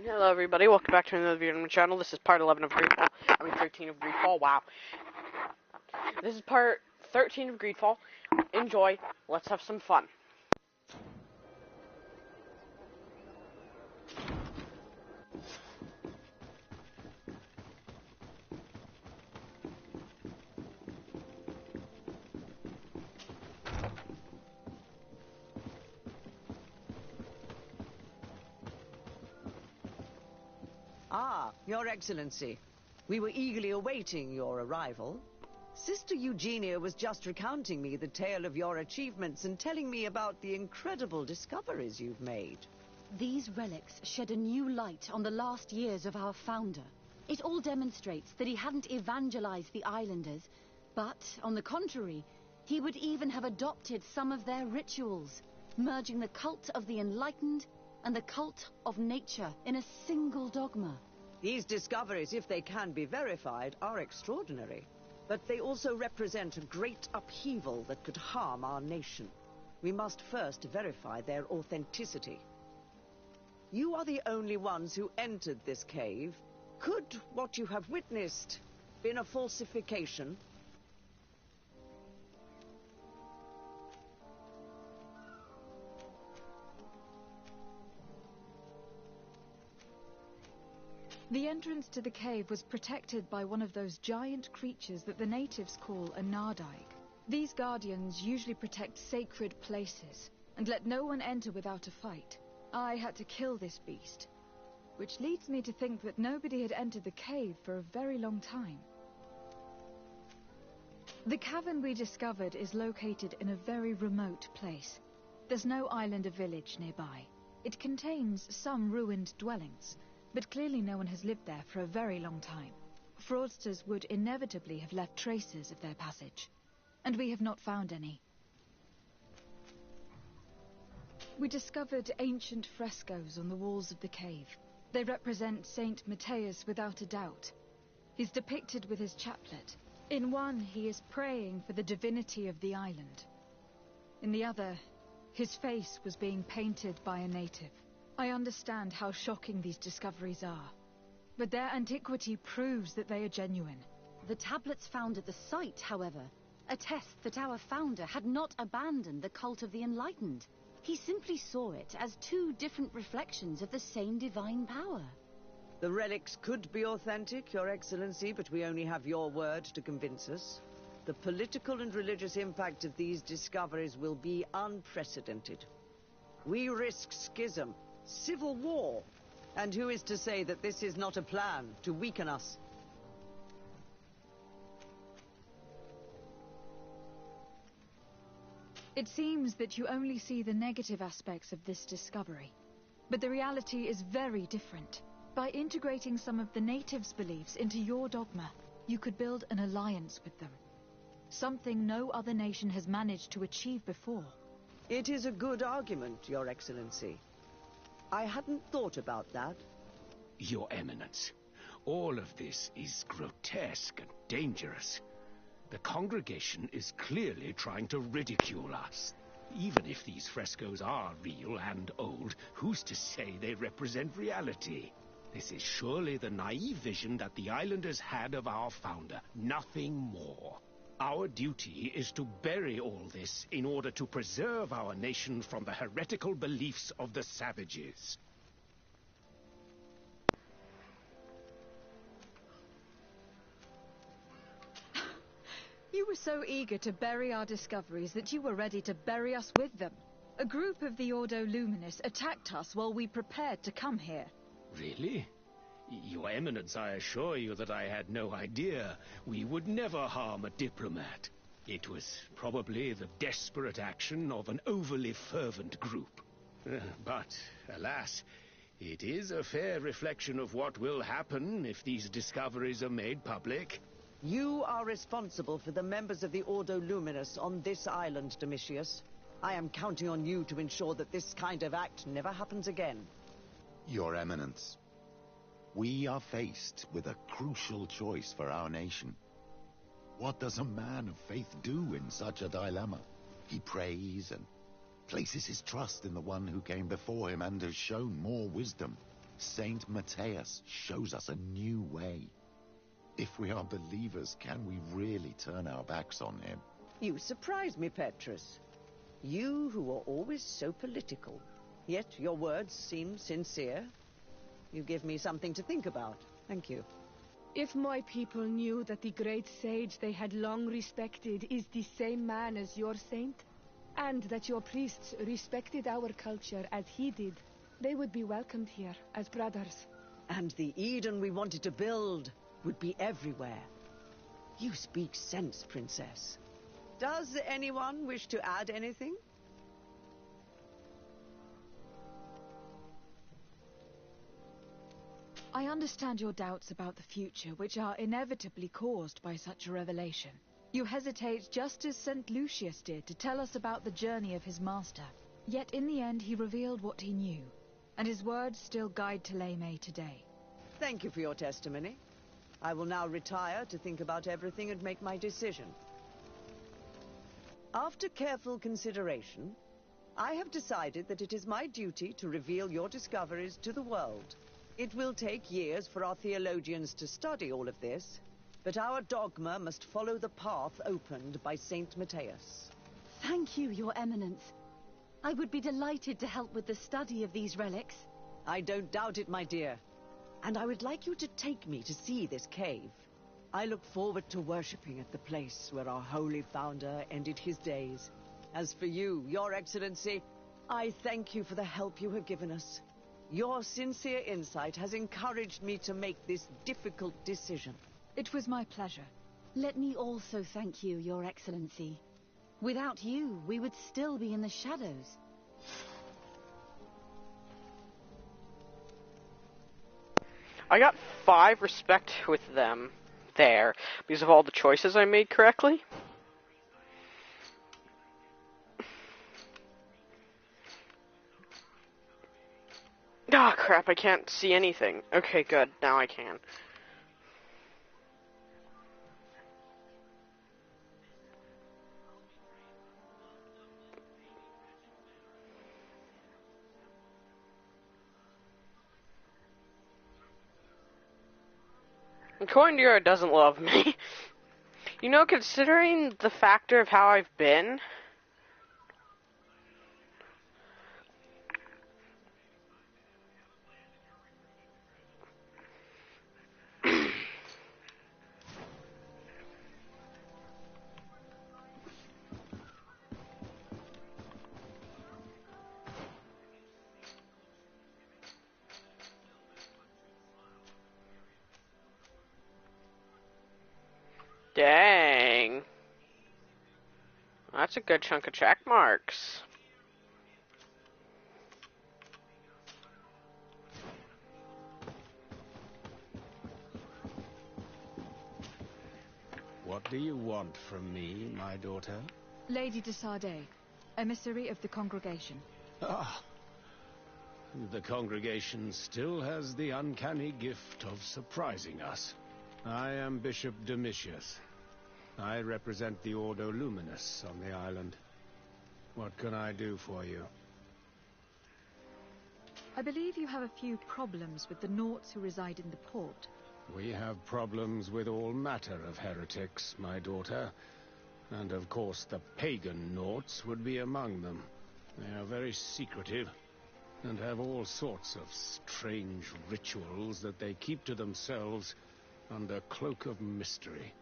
Hello everybody, welcome back to another video on my channel. This is part 11 of Greedfall. 13 of Greedfall, wow. This is part 13 of Greedfall. Enjoy, let's have some fun. Ah, Your Excellency. We were eagerly awaiting your arrival. Sister Eugenia was just recounting me the tale of your achievements and telling me about the incredible discoveries you've made. These relics shed a new light on the last years of our founder. It all demonstrates that he hadn't evangelized the islanders, but, on the contrary, he would even have adopted some of their rituals, merging the cult of the enlightened and the cult of nature in a single dogma. These discoveries, if they can be verified, are extraordinary. But they also represent a great upheaval that could harm our nation. We must first verify their authenticity. You are the only ones who entered this cave. Could what you have witnessed been a falsification? The entrance to the cave was protected by one of those giant creatures that the natives call a Nardaig. These guardians usually protect sacred places and let no one enter without a fight. I had to kill this beast, which leads me to think that nobody had entered the cave for a very long time. The cavern we discovered is located in a very remote place. There's no island or village nearby. It contains some ruined dwellings, but clearly no one has lived there for a very long time. Fraudsters would inevitably have left traces of their passage, and we have not found any. We discovered ancient frescoes on the walls of the cave. They represent Saint Matthias without a doubt. He's depicted with his chaplet. In one, he is praying for the divinity of the island. In the other, his face was being painted by a native. I understand how shocking these discoveries are, but their antiquity proves that they are genuine. The tablets found at the site, however, attest that our founder had not abandoned the cult of the enlightened. He simply saw it as two different reflections of the same divine power. The relics could be authentic, Your Excellency, but we only have your word to convince us. The political and religious impact of these discoveries will be unprecedented. We risk schism, civil war, and who is to say that this is not a plan to weaken us? It seems that you only see the negative aspects of this discovery, but the reality is very different. By integrating some of the natives' beliefs into your dogma, you could build an alliance with them. Something no other nation has managed to achieve before. It is a good argument, Your Excellency. I hadn't thought about that. Your Eminence, all of this is grotesque and dangerous. The congregation is clearly trying to ridicule us. Even if these frescoes are real and old, who's to say they represent reality? This is surely the naive vision that the islanders had of our founder, nothing more. Our duty is to bury all this in order to preserve our nation from the heretical beliefs of the savages. You were so eager to bury our discoveries that you were ready to bury us with them. A group of the Ordo Luminis attacked us while we prepared to come here. Really? Your Eminence, I assure you that I had no idea. We would never harm a diplomat. It was probably the desperate action of an overly fervent group. But, alas, it is a fair reflection of what will happen if these discoveries are made public. You are responsible for the members of the Ordo Luminus on this island, Domitius. I am counting on you to ensure that this kind of act never happens again. Your Eminence, we are faced with a crucial choice for our nation. What does a man of faith do in such a dilemma? He prays and places his trust in the one who came before him and has shown more wisdom. Saint Matthias shows us a new way. If we are believers, can we really turn our backs on him? You surprise me, Petrus. You who are always so political, yet your words seem sincere. You give me something to think about. Thank you. If my people knew that the great sage they had long respected is the same man as your saint, and that your priests respected our culture as he did, they would be welcomed here as brothers. And the Eden we wanted to build would be everywhere. You speak sense, Princess. Does anyone wish to add anything? I understand your doubts about the future, which are inevitably caused by such a revelation. You hesitate just as St. Lucius did to tell us about the journey of his master. Yet in the end he revealed what he knew, and his words still guide Ptolemy today. Thank you for your testimony. I will now retire to think about everything and make my decision. After careful consideration, I have decided that it is my duty to reveal your discoveries to the world. It will take years for our theologians to study all of this, but our dogma must follow the path opened by Saint Matthias. Thank you, Your Eminence. I would be delighted to help with the study of these relics. I don't doubt it, my dear. And I would like you to take me to see this cave. I look forward to worshipping at the place where our holy founder ended his days. As for you, Your Excellency, I thank you for the help you have given us. Your sincere insight has encouraged me to make this difficult decision. It was my pleasure. Let me also thank you, Your Excellency. Without you, we would still be in the shadows. I got 5 respect with them there because of all the choices I made correctly. Ah, crap, I can't see anything. Okay, good. Now I can. Coindeer doesn't love me. You know, considering the factor of how I've been, dang. That's a good chunk of check marks. What do you want from me, my daughter? Lady de Sardet, emissary of the congregation. Ah, the congregation still has the uncanny gift of surprising us. I am Bishop Domitius. I represent the Ordo Luminous on the island. What can I do for you? I believe you have a few problems with the Nauts who reside in the port. We have problems with all matter of heretics, my daughter. And of course the pagan Nauts would be among them. They are very secretive, and have all sorts of strange rituals that they keep to themselves under cloak of mystery.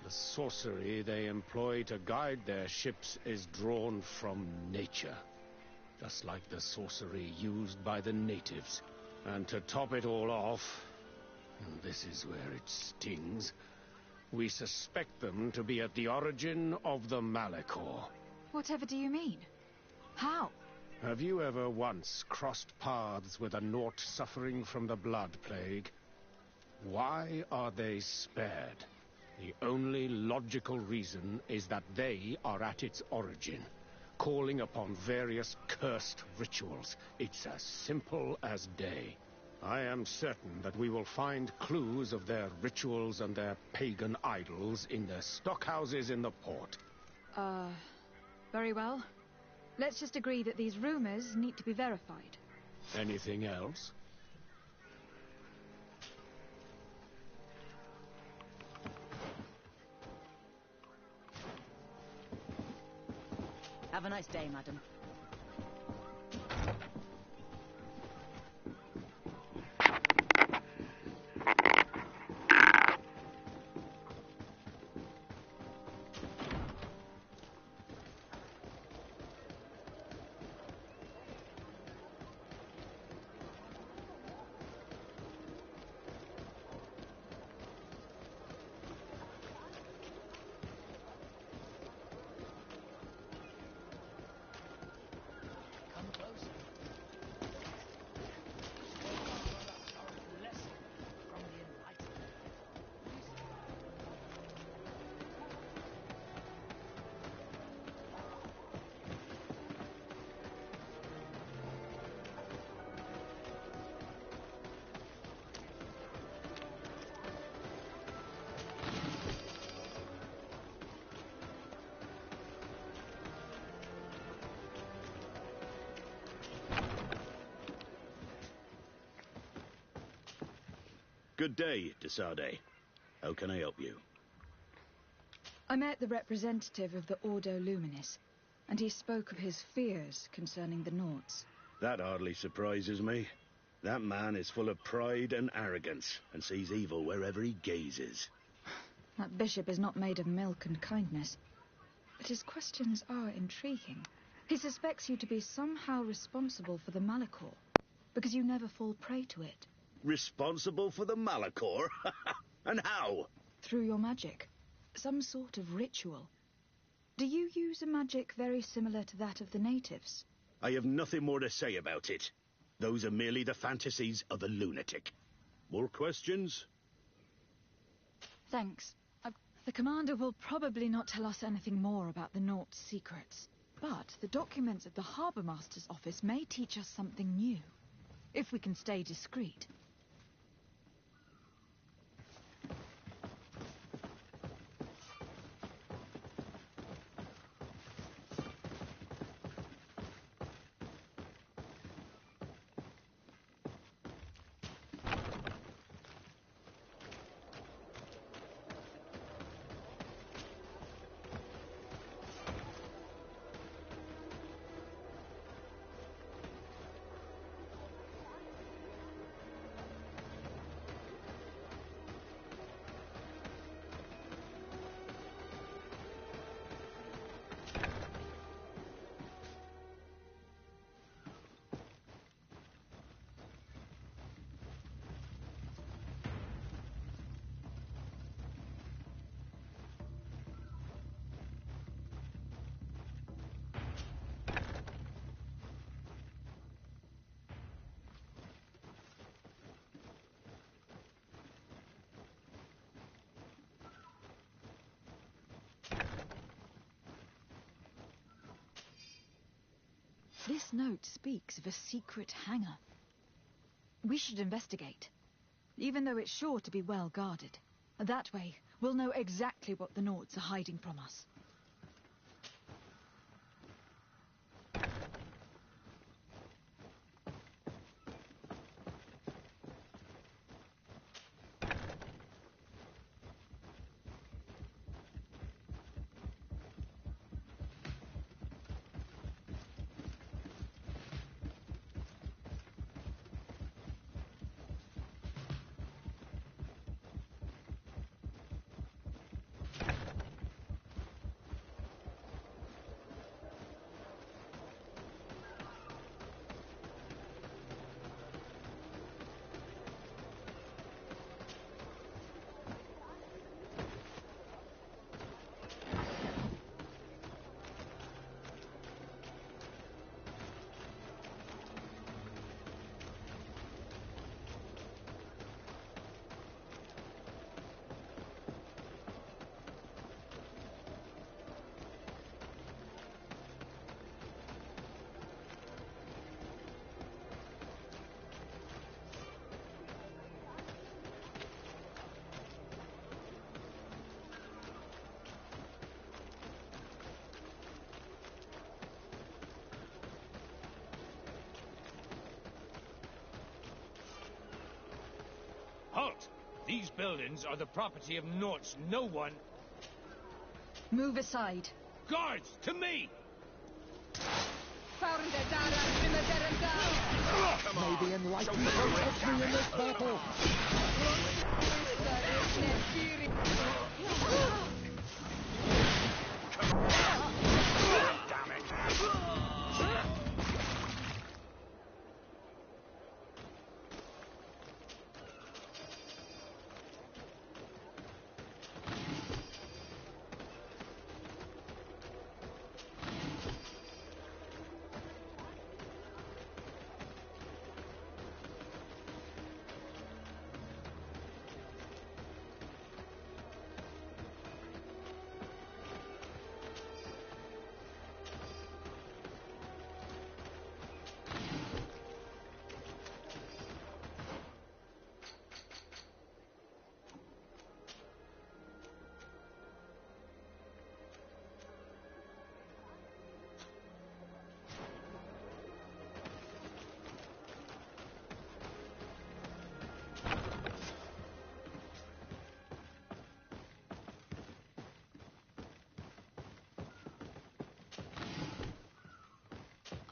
The sorcery they employ to guide their ships is drawn from nature, just like the sorcery used by the natives. And to top it all off, and this is where it stings, we suspect them to be at the origin of the Malachor. Whatever do you mean? How? Have you ever once crossed paths with a Naut suffering from the blood plague? Why are they spared? The only logical reason is that they are at its origin, calling upon various cursed rituals. It's as simple as day. I am certain that we will find clues of their rituals and their pagan idols in their stockhouses in the port. Very well. Let's just agree that these rumors need to be verified. Anything else? nice day, madam. Good day, Desade. How can I help you? I met the representative of the Ordo Luminis, and he spoke of his fears concerning the Nauts. That hardly surprises me. That man is full of pride and arrogance, and sees evil wherever he gazes. That bishop is not made of milk and kindness, but his questions are intriguing. He suspects you to be somehow responsible for the Malachor, because you never fall prey to it. Responsible for the Malachor? And how? Through your magic. Some sort of ritual. Do you use a magic very similar to that of the natives? I have nothing more to say about it. Those are merely the fantasies of a lunatic. More questions? Thanks. The commander will probably not tell us anything more about the Naught's secrets. But the documents at the Harbour Master's office may teach us something new, if we can stay discreet. This note speaks of a secret hangar. We should investigate, even though it's sure to be well guarded. That way, we'll know exactly what the Nauts are hiding from us. Halt! These buildings are the property of Nauts. No one... Move aside. Guards, to me! May the enlightened protect me in this battle!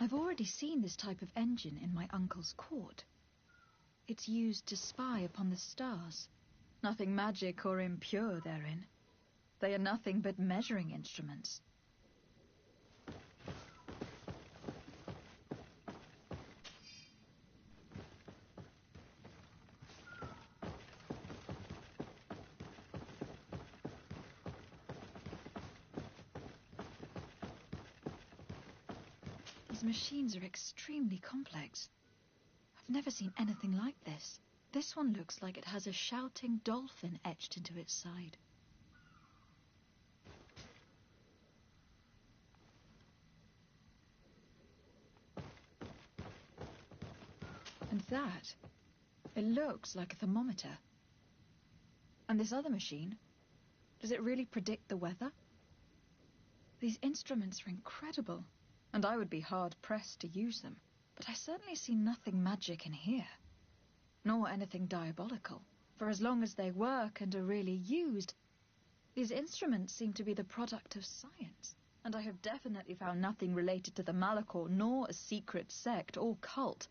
I've already seen this type of engine in my uncle's court. It's used to spy upon the stars. Nothing magic or impure therein. They are nothing but measuring instruments. These machines are extremely complex. I've never seen anything like this. This one looks like it has a shouting dolphin etched into its side. And that, it looks like a thermometer. And this other machine, does it really predict the weather? These instruments are incredible, and I would be hard-pressed to use them. But I certainly see nothing magic in here, nor anything diabolical. For as long as they work and are really used, these instruments seem to be the product of science. And I have definitely found nothing related to the Malachor, nor a secret sect or cult.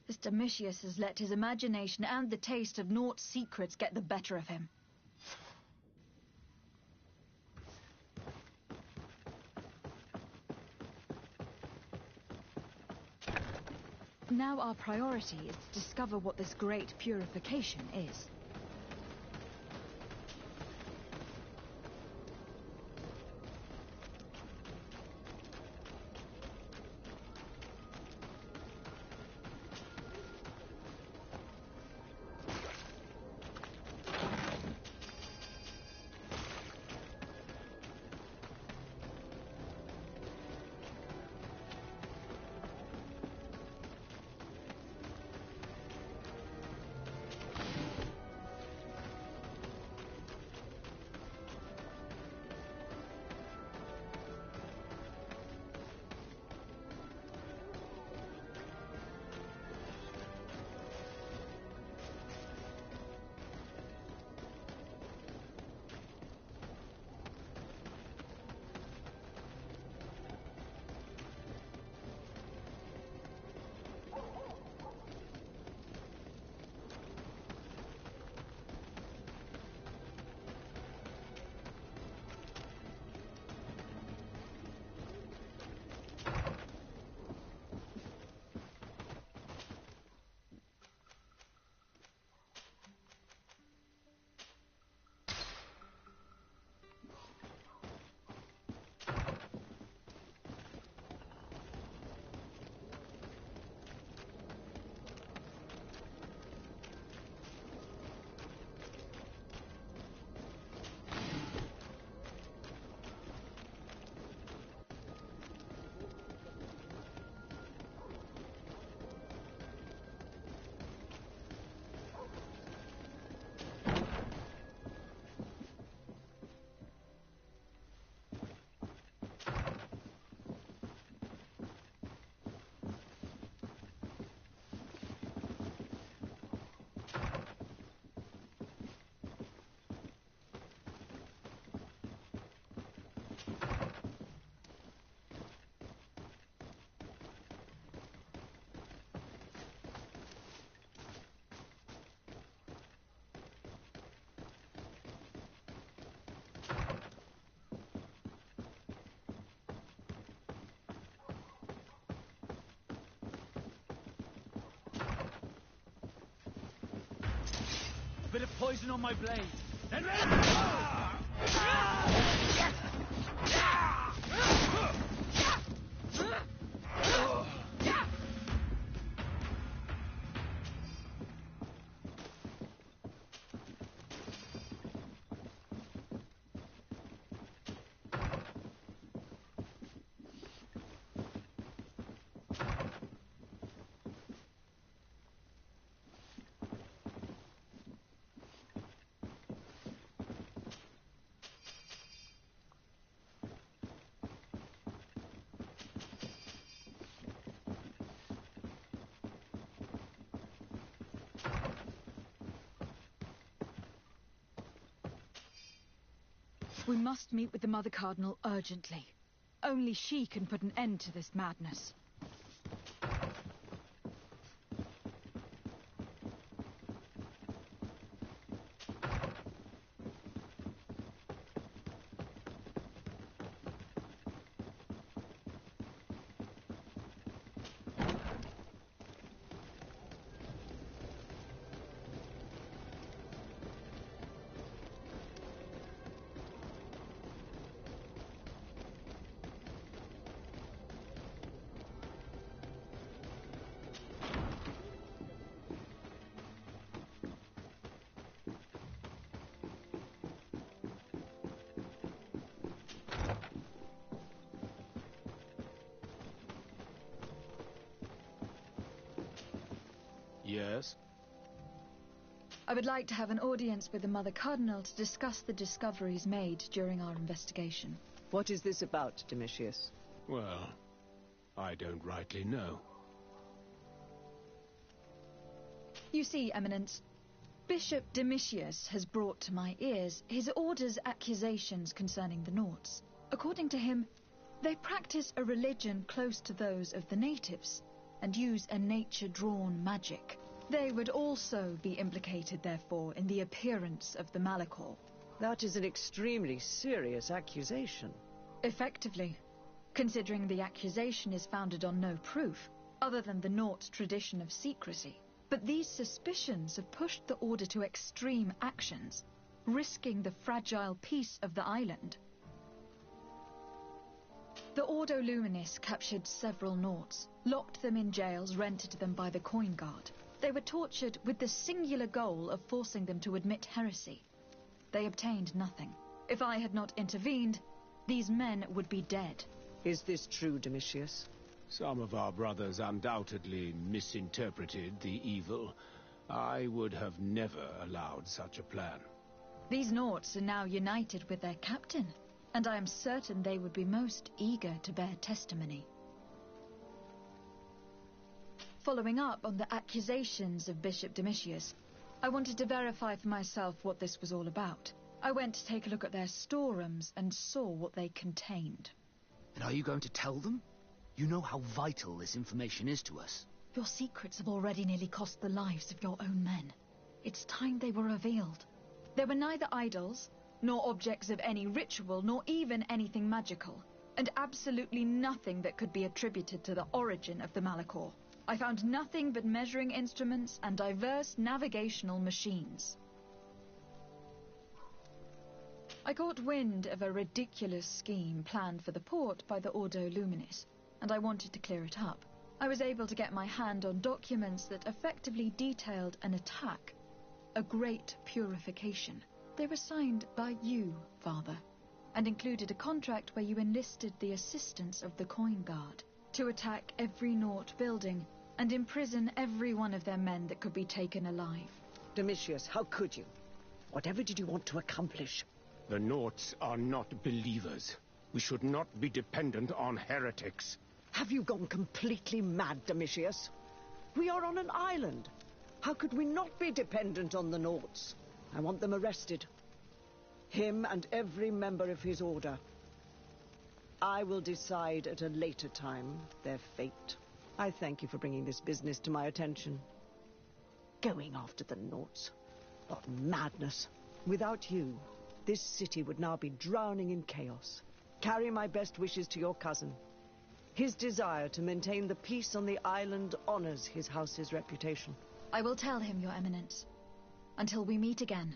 This Domitius has let his imagination and the taste of Naught's secrets get the better of him. Now our priority is to discover what this great purification is. bit of poison on my blade. Then We must meet with the Mother Cardinal urgently. Only she can put an end to this madness. Yes? I would like to have an audience with the Mother Cardinal to discuss the discoveries made during our investigation. What is this about, Domitius? Well, I don't rightly know. You see, Eminence, Bishop Domitius has brought to my ears his order's accusations concerning the Nauts. According to him, they practice a religion close to those of the natives, and use a nature-drawn magic. They would also be implicated, therefore, in the appearance of the Malachor. That is an extremely serious accusation. Effectively, considering the accusation is founded on no proof, other than the Naut's tradition of secrecy. But these suspicions have pushed the Order to extreme actions, risking the fragile peace of the island. The Ordo Luminis captured several Nauts, locked them in jails rented to them by the Coin Guard. They were tortured with the singular goal of forcing them to admit heresy. They obtained nothing. If I had not intervened, these men would be dead. Is this true, Domitius? Some of our brothers undoubtedly misinterpreted the evil. I would have never allowed such a plan. These Nauts are now united with their captain, and I am certain they would be most eager to bear testimony. Following up on the accusations of Bishop Domitius, I wanted to verify for myself what this was all about. I went to take a look at their storerooms and saw what they contained. And are you going to tell them? You know how vital this information is to us. Your secrets have already nearly cost the lives of your own men. It's time they were revealed. There were neither idols, nor objects of any ritual, nor even anything magical, and absolutely nothing that could be attributed to the origin of the Malachor. I found nothing but measuring instruments and diverse navigational machines. I caught wind of a ridiculous scheme planned for the port by the Ordo Luminis, and I wanted to clear it up. I was able to get my hand on documents that effectively detailed an attack, a great purification. They were signed by you, Father, and included a contract where you enlisted the assistance of the Coin Guard to attack every Naut building and imprison every one of their men that could be taken alive. Domitius, how could you? Whatever did you want to accomplish? The Nauts are not believers. We should not be dependent on heretics. Have you gone completely mad, Domitius? We are on an island. How could we not be dependent on the Nauts? I want them arrested. Him and every member of his order. I will decide at a later time their fate. I thank you for bringing this business to my attention. Going after the Nauts. What madness. Without you, this city would now be drowning in chaos. Carry my best wishes to your cousin. His desire to maintain the peace on the island honors his house's reputation. I will tell him, Your Eminence. Until we meet again.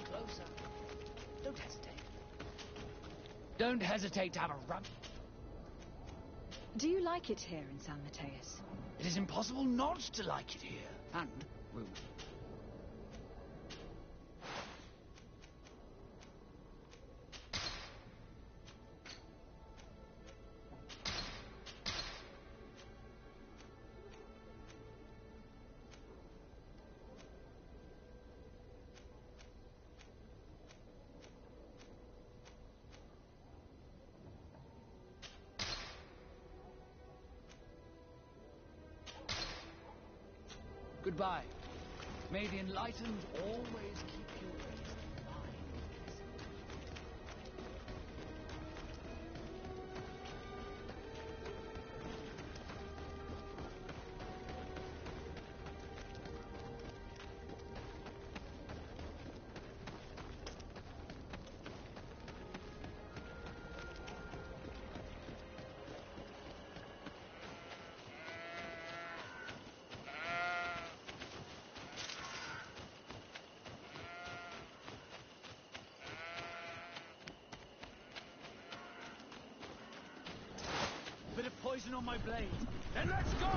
Closer. Don't hesitate. Don't hesitate to have a run. Do you like it here in San Mateus? It is impossible not to like it here. And rude. Goodbye. May the enlightened always keep you raised in mind. Bit of poison on my blade. Then let's go!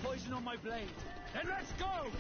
Poison on my blade. Then let's go!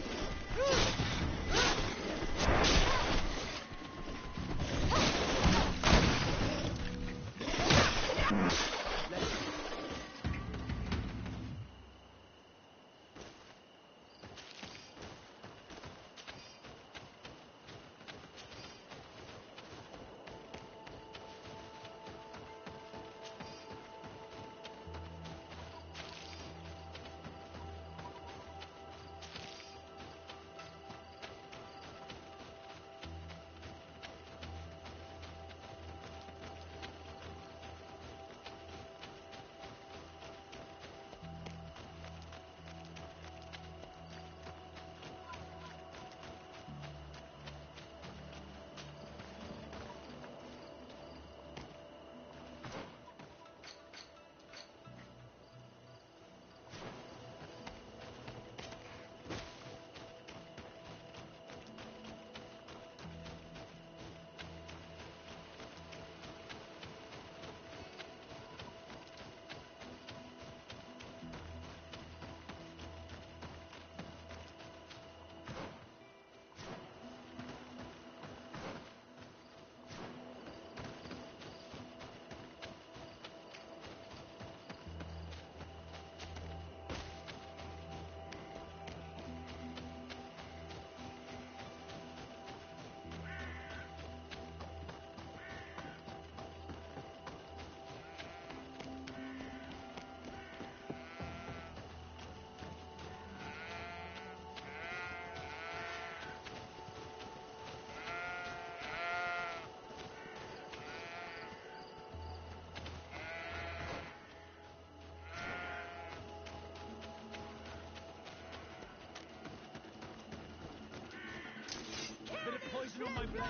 poison on my blade.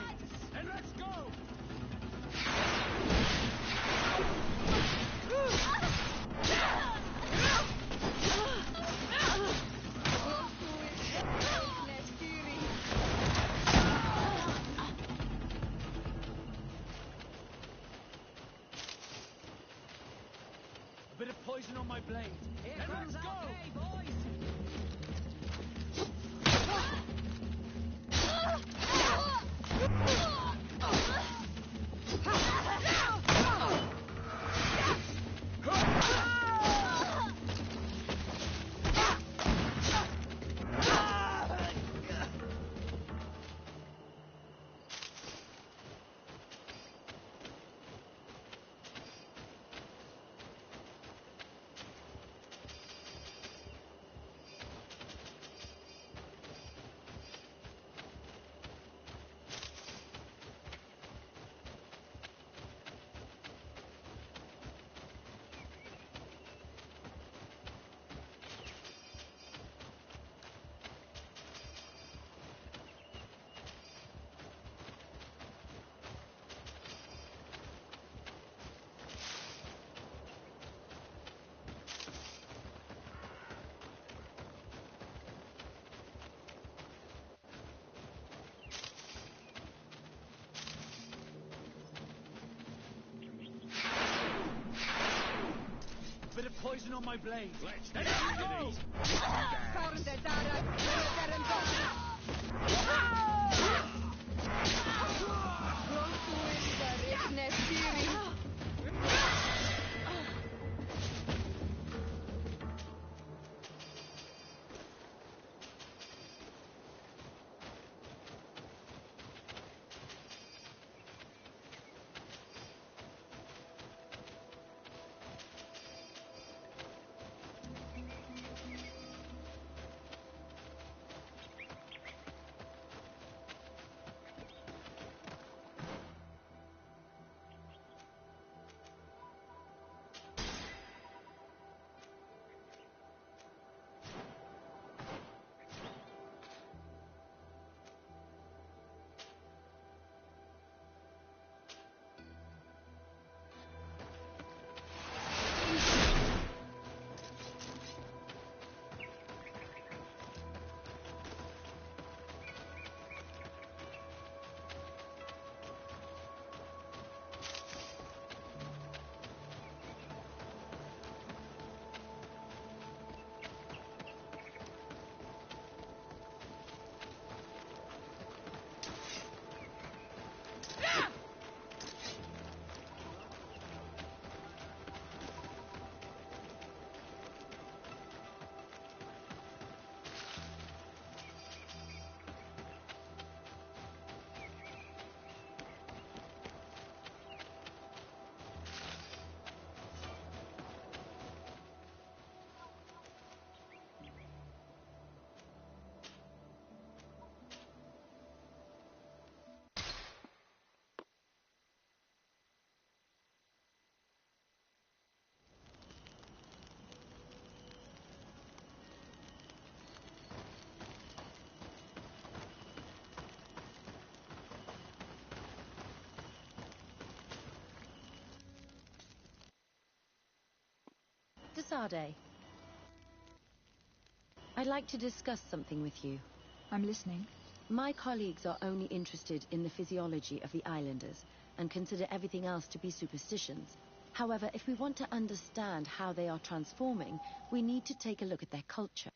And let's go! A bit of poison on my blade. Here And comes let's our go! pay, boys! Bit of poison on my blade. Let's And let's go! Desade, I'd like to discuss something with you. I'm listening. My colleagues are only interested in the physiology of the islanders and consider everything else to be superstitions. However, if we want to understand how they are transforming, we need to take a look at their culture.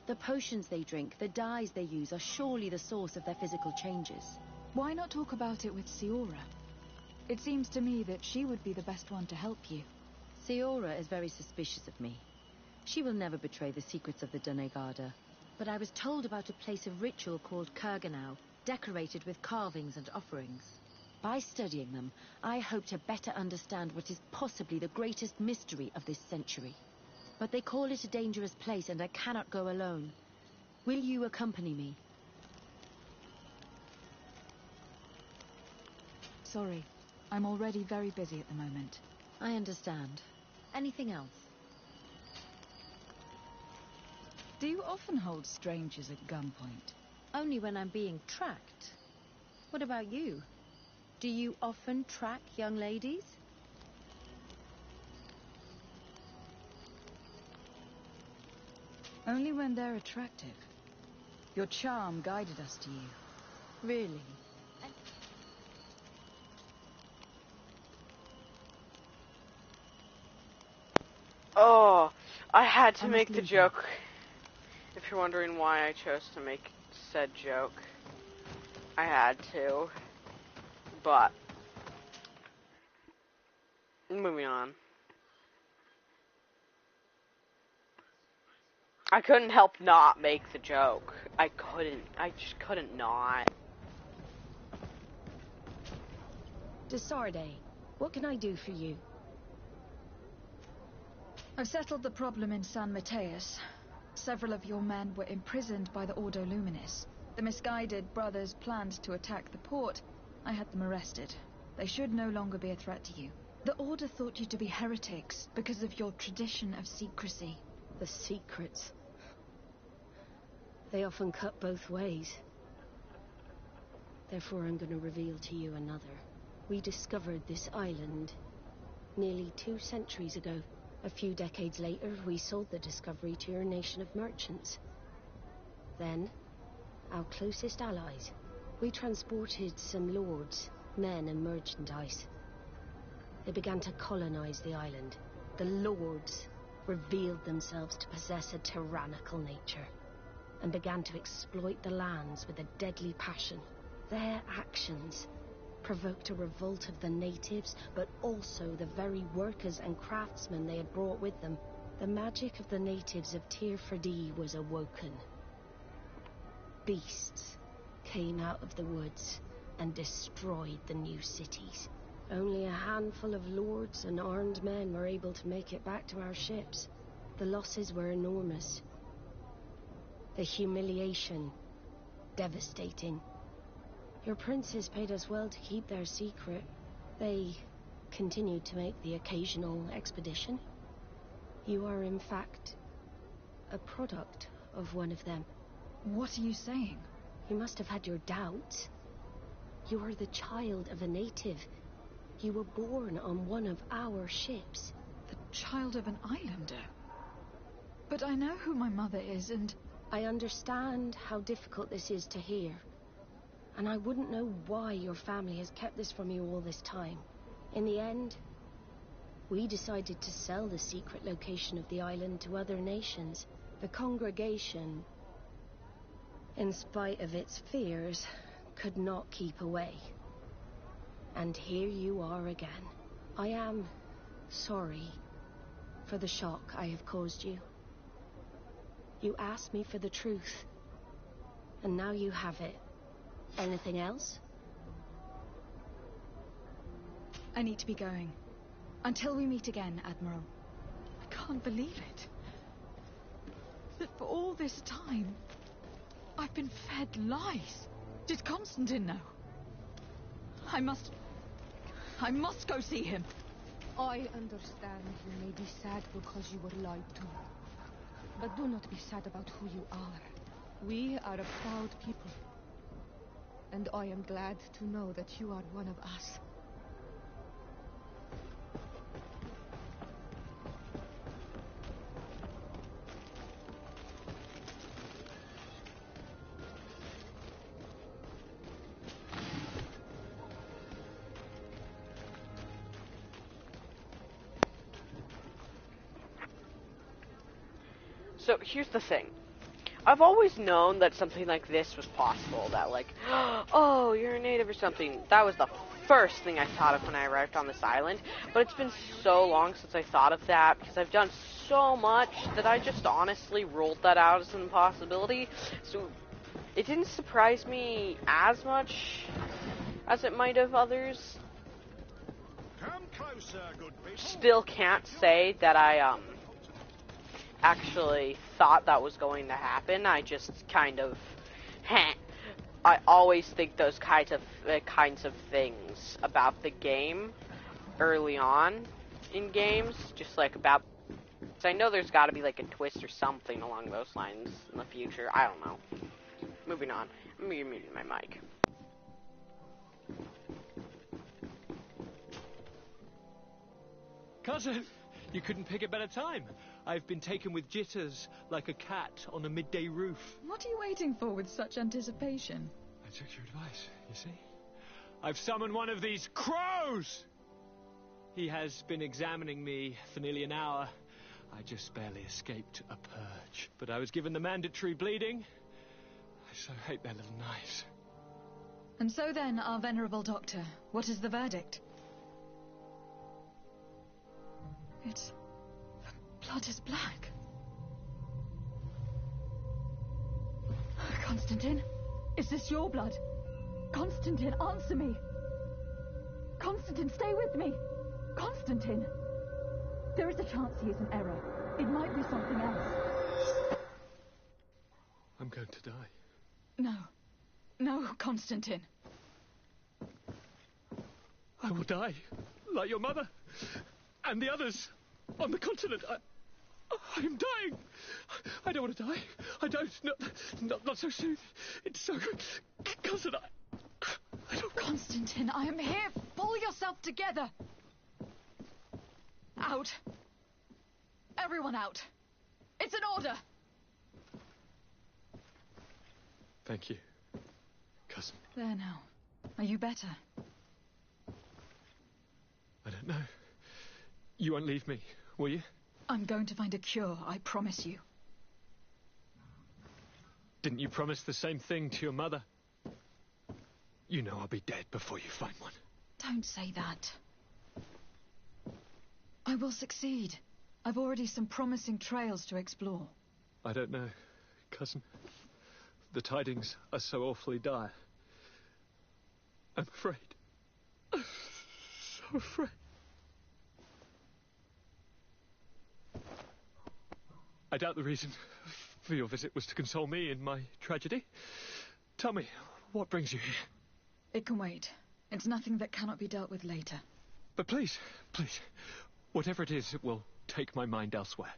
The potions they drink, the dyes they use, are surely the source of their physical changes. Why not talk about it with Siora? It seems to me that she would be the best one to help you. Siora is very suspicious of me. She will never betray the secrets of the Dunegarda. But I was told about a place of ritual called Kurganau, decorated with carvings and offerings. By studying them, I hope to better understand what is possibly the greatest mystery of this century. But they call it a dangerous place, and I cannot go alone. Will you accompany me? Sorry, I'm already very busy at the moment. I understand. Anything else? Do you often hold strangers at gunpoint? Only when I'm being tracked. What about you? Do you often track young ladies? Only when they're attractive. Your charm guided us to you. Really? Oh, I had to I make must the leave joke. If you're wondering why I chose to make said joke, I had to. But, moving on. I couldn't help not make the joke. I just couldn't not. Desarde, what can I do for you? I've settled the problem in San Mateus. Several of your men were imprisoned by the Ordo Luminis. The misguided brothers planned to attack the port. I had them arrested. They should no longer be a threat to you. The Order thought you to be heretics because of your tradition of secrecy. The secrets. They often cut both ways. Therefore, I'm going to reveal to you another. We discovered this island nearly 2 centuries ago. A few decades later, we sold the discovery to your nation of merchants. Then, our closest allies. We transported some lords, men and merchandise. They began to colonize the island. The lords revealed themselves to possess a tyrannical nature and began to exploit the lands with a deadly passion. Their actions provoked a revolt of the natives, but also the very workers and craftsmen they had brought with them. The magic of the natives of Tir-Fadi was awoken. Beasts came out of the woods and destroyed the new cities. Only a handful of lords and armed men were able to make it back to our ships. The losses were enormous. The humiliation, devastating. Your princes paid us well to keep their secret. They continued to make the occasional expedition. You are, in fact, a product of one of them. What are you saying? You must have had your doubts. You are the child of a native. You were born on one of our ships. The child of an islander? But I know who my mother is, and... I understand how difficult this is to hear. And I wouldn't know why your family has kept this from you all this time. In the end, we decided to sell the secret location of the island to other nations. The congregation, in spite of its fears, could not keep away. And here you are again. I am sorry for the shock I have caused you. You asked me for the truth, and now you have it. Anything else? I need to be going. Until we meet again, Admiral. I can't believe it. That for all this time, I've been fed lies. Did Constantine know? I must go see him. I understand you may be sad because you were lied to. But do not be sad about who you are. We are a proud people. And I am glad to know that you are one of us. So here's the thing. I've always known that something like this was possible, that like, oh, you're a native or something. That was the first thing I thought of when I arrived on this island, but it's been so long since I thought of that, because I've done so much that I just honestly ruled that out as an impossibility, so it didn't surprise me as much as it might have others. Come closer, good people. Still can't say that I, actually thought that was going to happen. I just kind of, I always think those kinds of things about the game early on in games, just like about, I know there's got to be like a twist or something along those lines in the future. I don't know. moving on. I'm muting my mic. Cousin, you couldn't pick a better time. I've been taken with jitters like a cat on a midday roof. What are you waiting for with such anticipation? I took your advice, you see. I've summoned one of these crows! He has been examining me for nearly an hour. I just barely escaped a purge. But I was given the mandatory bleeding. I so hate their little knives. And so then, our venerable doctor, what is the verdict? It's... the blood is black. Constantine, is this your blood? Constantine, answer me! Constantine, stay with me! Constantine! There is a chance he is in error. It might be something else. I'm going to die. No. No, Constantine. I will die, like your mother, and the others on the continent. I am dying. I don't want to die. I don't. Not so soon. It's so... Cousin, I don't... Constantine, I am here. Pull yourself together. Out. Everyone out. It's an order. Thank you, cousin. There now. Are you better? I don't know. You won't leave me, will you? I'm going to find a cure, I promise you. Didn't you promise the same thing to your mother? You know I'll be dead before you find one. Don't say that. I will succeed. I've already some promising trails to explore. I don't know, cousin. The tidings are so awfully dire. I'm afraid. I'm so afraid. I doubt the reason for your visit was to console me in my tragedy. Tell me, what brings you here? It can wait. It's nothing that cannot be dealt with later. But please, whatever it is, it will take my mind elsewhere.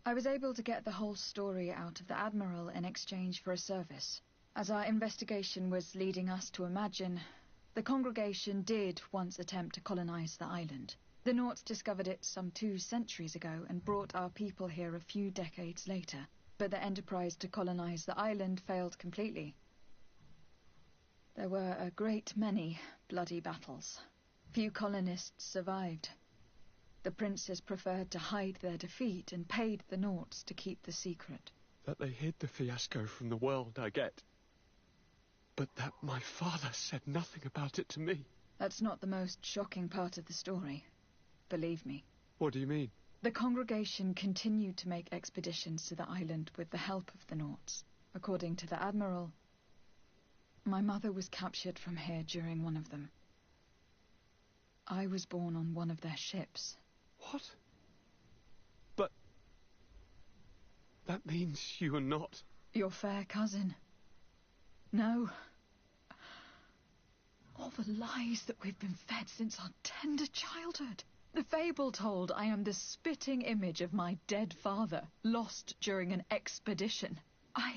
I was able to get the whole story out of the Admiral in exchange for a service. As our investigation was leading us to imagine, the congregation did once attempt to colonize the island. The Nauts discovered it some 2 centuries ago and brought our people here a few decades later. But the enterprise to colonize the island failed completely. There were a great many bloody battles. Few colonists survived. The princes preferred to hide their defeat and paid the Nauts to keep the secret. That they hid the fiasco from the world, I get. But that my father said nothing about it to me. That's not the most shocking part of the story. Believe me. What do you mean? The congregation continued to make expeditions to the island with the help of the Nauts. According to the Admiral, my mother was captured from here during one of them. I was born on one of their ships. What? But... that means you are not... your fair cousin. No. All the lies that we've been fed since our tender childhood. The fable told I am the spitting image of my dead father, lost during an expedition. I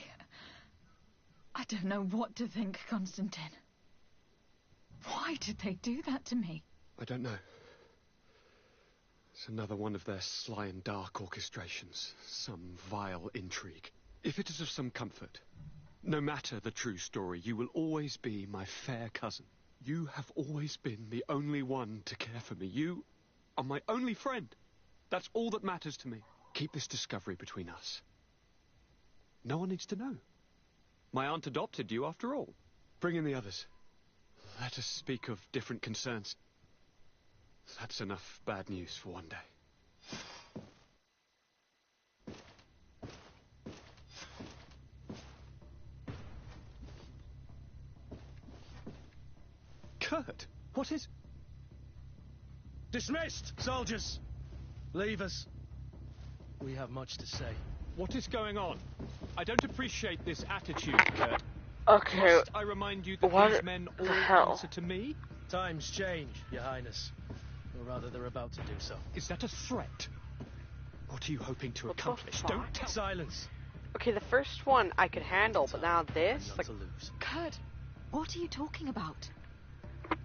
don't know what to think, Constantine. Why did they do that to me? I don't know. It's another one of their sly and dark orchestrations. Some vile intrigue. If it is of some comfort, no matter the true story, you will always be my fair cousin. You have always been the only one to care for me. You are my only friend. That's all that matters to me. Keep this discovery between us. No one needs to know. My aunt adopted you after all. Bring in the others. Let us speak of different concerns. That's enough bad news for one day. Kurt, what is... Dismissed, soldiers! Leave us. We have much to say. What is going on? I don't appreciate this attitude, Kurt. Okay. Must I remind you that these men all answer to me? Times change, Your Highness. Or rather, they're about to do so. Is that a threat? What are you hoping to accomplish? Don't tell... Silence. Okay, the first one I could handle, but now this, None like, to lose. Kurt, what are you talking about?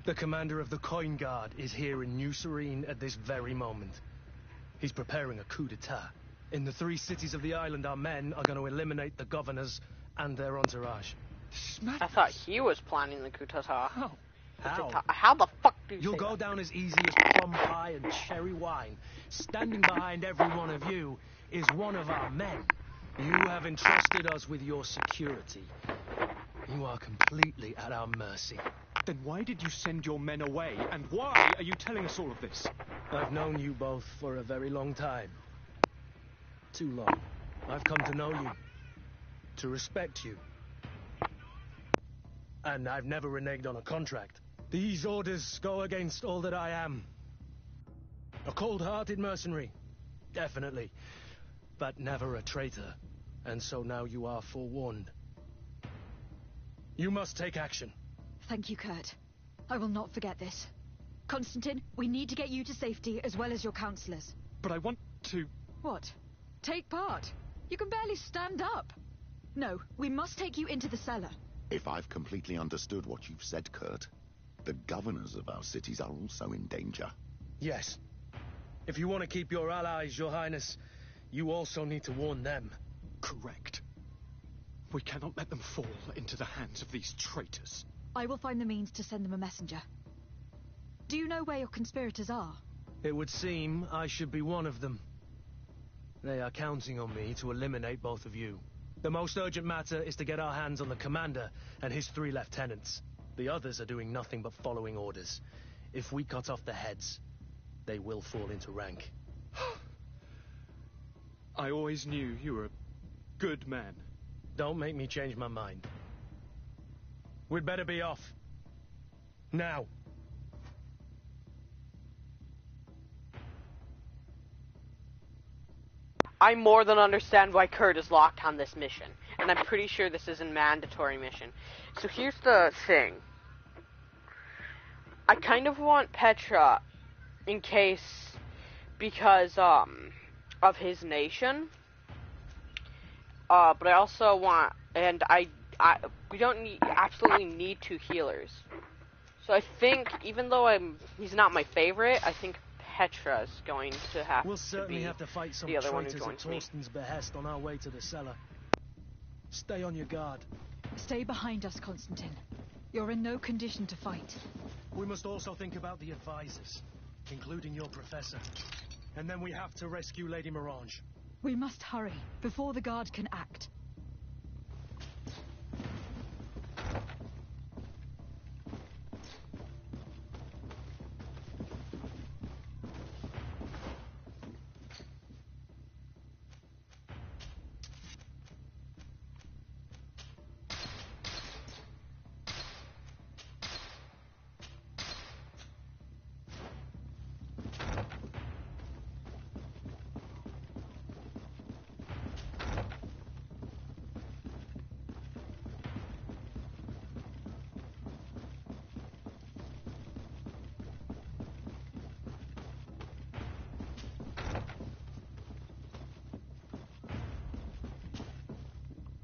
The commander of the Coin Guard is here in New Serene at this very moment. He's preparing a coup d'etat. In the 3 cities of the island, our men are going to eliminate the governors and their entourage. This is madness. I thought he was planning the coup d'etat. How? How? How the fuck do you You'll say go that? down as easy as plum pie and cherry wine. Standing behind every one of you is one of our men. You have entrusted us with your security. You are completely at our mercy. Then why did you send your men away? And why are you telling us all of this? I've known you both for a very long time. Too long. I've come to know you. To respect you. And I've never reneged on a contract. These orders go against all that I am. A cold-hearted mercenary. Definitely. But never a traitor. And so now you are forewarned. You must take action. Thank you, Kurt. I will not forget this. Constantine, we need to get you to safety as well as your counselors. But I want to... What? Take part? You can barely stand up. No, we must take you into the cellar. If I've completely understood what you've said, Kurt, the governors of our cities are also in danger. Yes. If you want to keep your allies, Your Highness, you also need to warn them. Correct. We cannot let them fall into the hands of these traitors. I will find the means to send them a messenger. Do you know where your conspirators are? It would seem I should be one of them. They are counting on me to eliminate both of you. The most urgent matter is to get our hands on the commander and his 3 lieutenants. The others are doing nothing but following orders. If we cut off their heads, they will fall into rank. I always knew you were a good man. Don't make me change my mind. We'd better be off. Now. I more than understand why Kurt is locked on this mission. And I'm pretty sure this is a mandatory mission. So here's the thing. I kind of want Petra in case, because of his nation. But I also want, and we don't absolutely need 2 healers. So I think, even though he's not my favorite, I think Petra's going to have We'll to certainly be have to fight some the other one who traitors at joins me. Torsten's behest on our way to the cellar. Stay on your guard. Stay behind us, Constantine. You're in no condition to fight. We must also think about the advisors, including your professor. And then we have to rescue Lady Mirange. We must hurry, before the guard can act.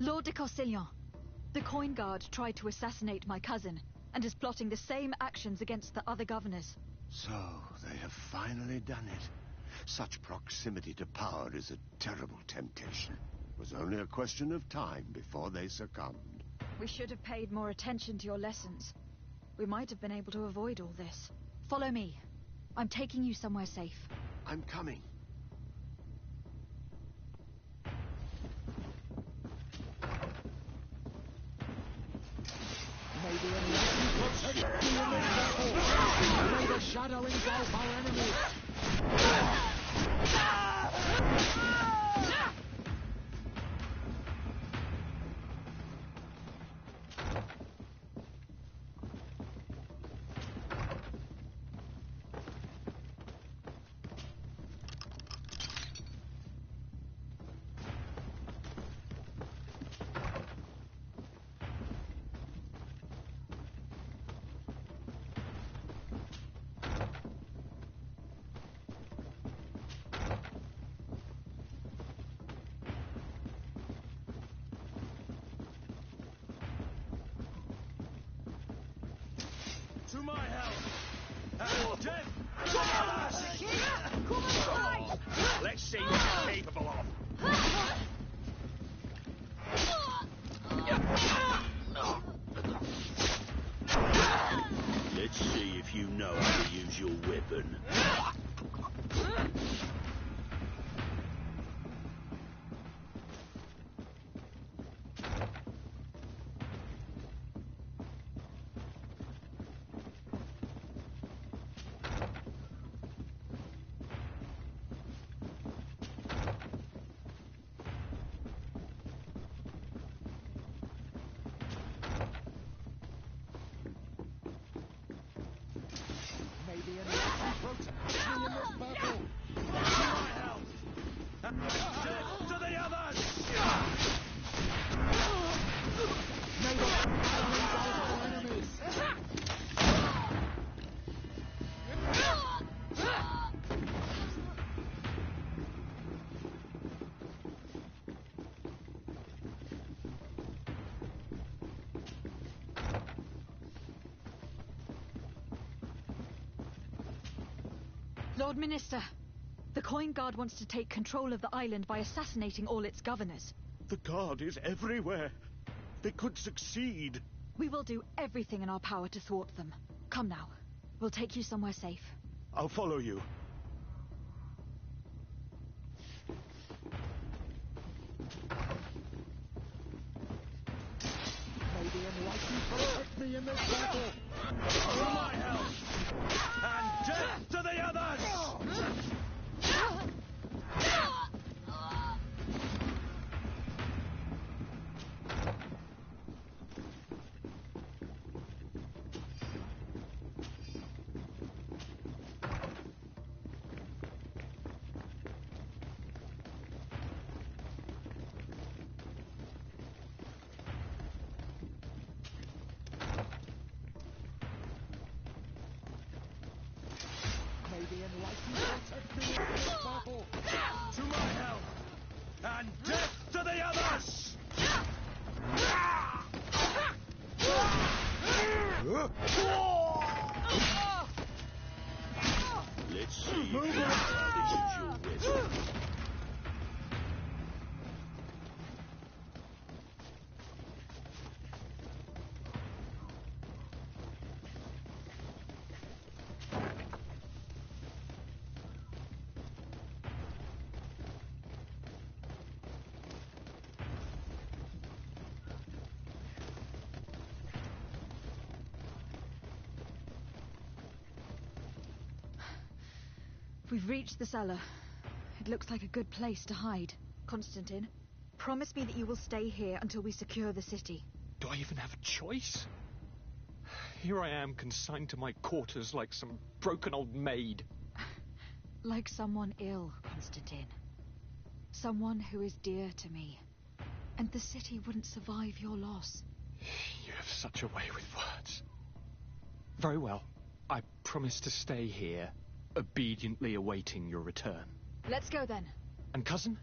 Lord de Castellion, the Coin Guard tried to assassinate my cousin, and is plotting the same actions against the other governors. So, they have finally done it. Such proximity to power is a terrible temptation. It was only a question of time before they succumbed. We should have paid more attention to your lessons. We might have been able to avoid all this. Follow me. I'm taking you somewhere safe. I'm coming. May the enlightened protect the illusion. May the shadow engulf our enemies. To my help! And death to the others! Let's see what you're capable of. Let's see if you know how to use your weapon. Lord Minister, the Coin Guard wants to take control of the island by assassinating all its governors. The Guard is everywhere. They could succeed. We will do everything in our power to thwart them. Come now. We'll take you somewhere safe. I'll follow you. May the enlightened protect me in this battle. To my help! And death to the others! May the enlightened protect me in this battle. To my help! And death to the others! Let's see if you know how to use your weapon. We've reached the cellar. It looks like a good place to hide. Constantine, promise me that you will stay here until we secure the city. Do I even have a choice? Here I am, consigned to my quarters like some broken old maid. Like someone ill, Constantine. Someone who is dear to me. And the city wouldn't survive your loss. You have such a way with words. Very well. I promise to stay here, obediently awaiting your return. Let's go then. And cousin?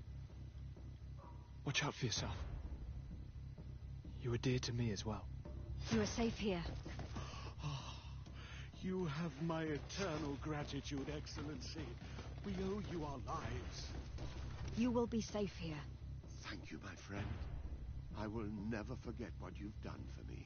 Watch out for yourself. You are dear to me as well. You are safe here. You have my eternal gratitude, Excellency. We owe you our lives. You will be safe here. Thank you, my friend. I will never forget what you've done for me.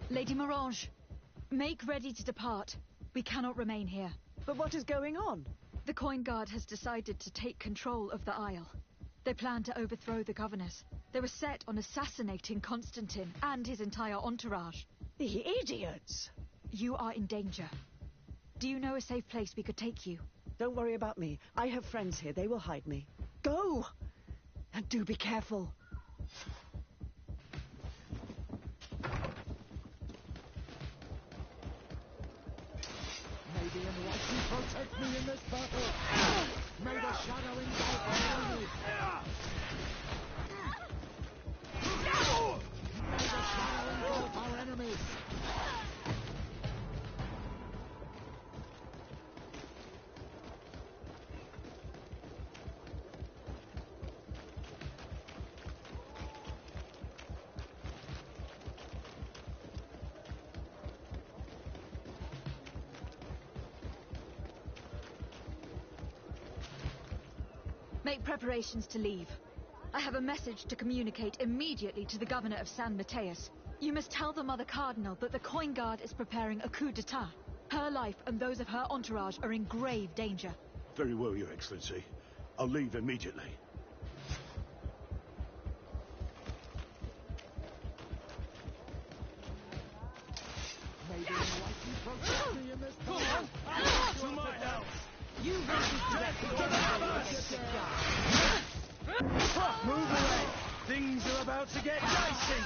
Lady Morange, make ready to depart. We cannot remain here. But what is going on? The Coin Guard has decided to take control of the Isle. They plan to overthrow the governors. They were set on assassinating Constantine and his entire entourage. The idiots! You are in danger. Do you know a safe place we could take you? Don't worry about me. I have friends here. They will hide me. Go! And do be careful. May the Enlightened protect me in this battle! May the shadow engulf our enemies! May the shadow engulf our enemies! Make preparations to leave. I have a message to communicate immediately to the governor of San Mateus. You must tell the Mother Cardinal that the Coin Guard is preparing a coup d'etat. Her life and those of her entourage are in grave danger. Very well, Your Excellency. I'll leave immediately. May the Enlightened protect me in this battle! To my house! You Move away! Things are about to get dicey!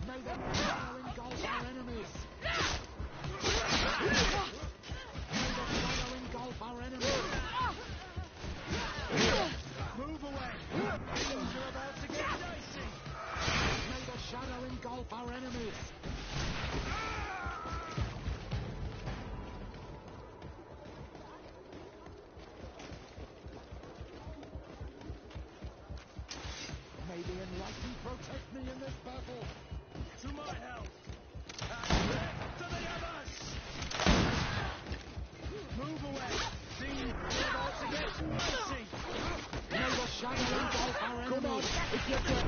May the shadow engulf our enemies! May the shadow engulf our enemies! Move away! Things are about to get dicey! May the shadow engulf our enemies! May the Enlightened protect me in this battle! To my help! And left to the others! Move away! Things are about to get dicey! May the shadow engulf our enemies! Come on, if you can.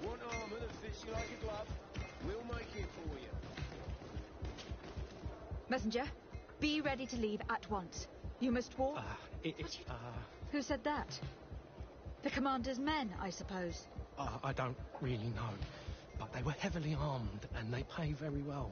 Want armor that fits you like a glove? We'll make it for you. Messenger, be ready to leave at once. You must walk... Who said that? The commander's men, I suppose. I don't really know, but they were heavily armed and they pay very well.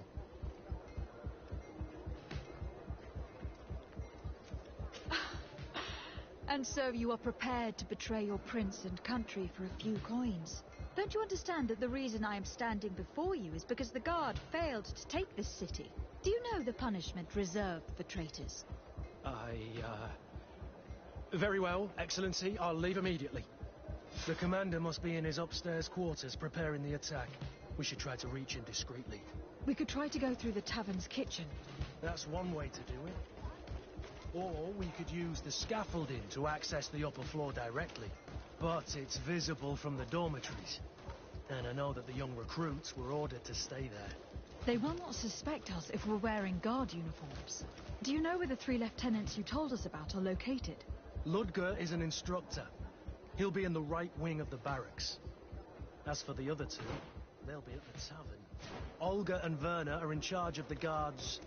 And so you are prepared to betray your prince and country for a few coins. Don't you understand that the reason I am standing before you is because the guard failed to take this city? Do you know the punishment reserved for traitors? Very well, Excellency. I'll leave immediately. The commander must be in his upstairs quarters preparing the attack. We should try to reach him discreetly. We could try to go through the tavern's kitchen. That's one way to do it. Or we could use the scaffolding to access the upper floor directly. But it's visible from the dormitories. And I know that the young recruits were ordered to stay there. They will not suspect us if we're wearing guard uniforms. Do you know where the 3 lieutenants you told us about are located? Ludger is an instructor. He'll be in the right wing of the barracks. As for the other 2, they'll be at the tavern. Olga and Werner are in charge of the guards'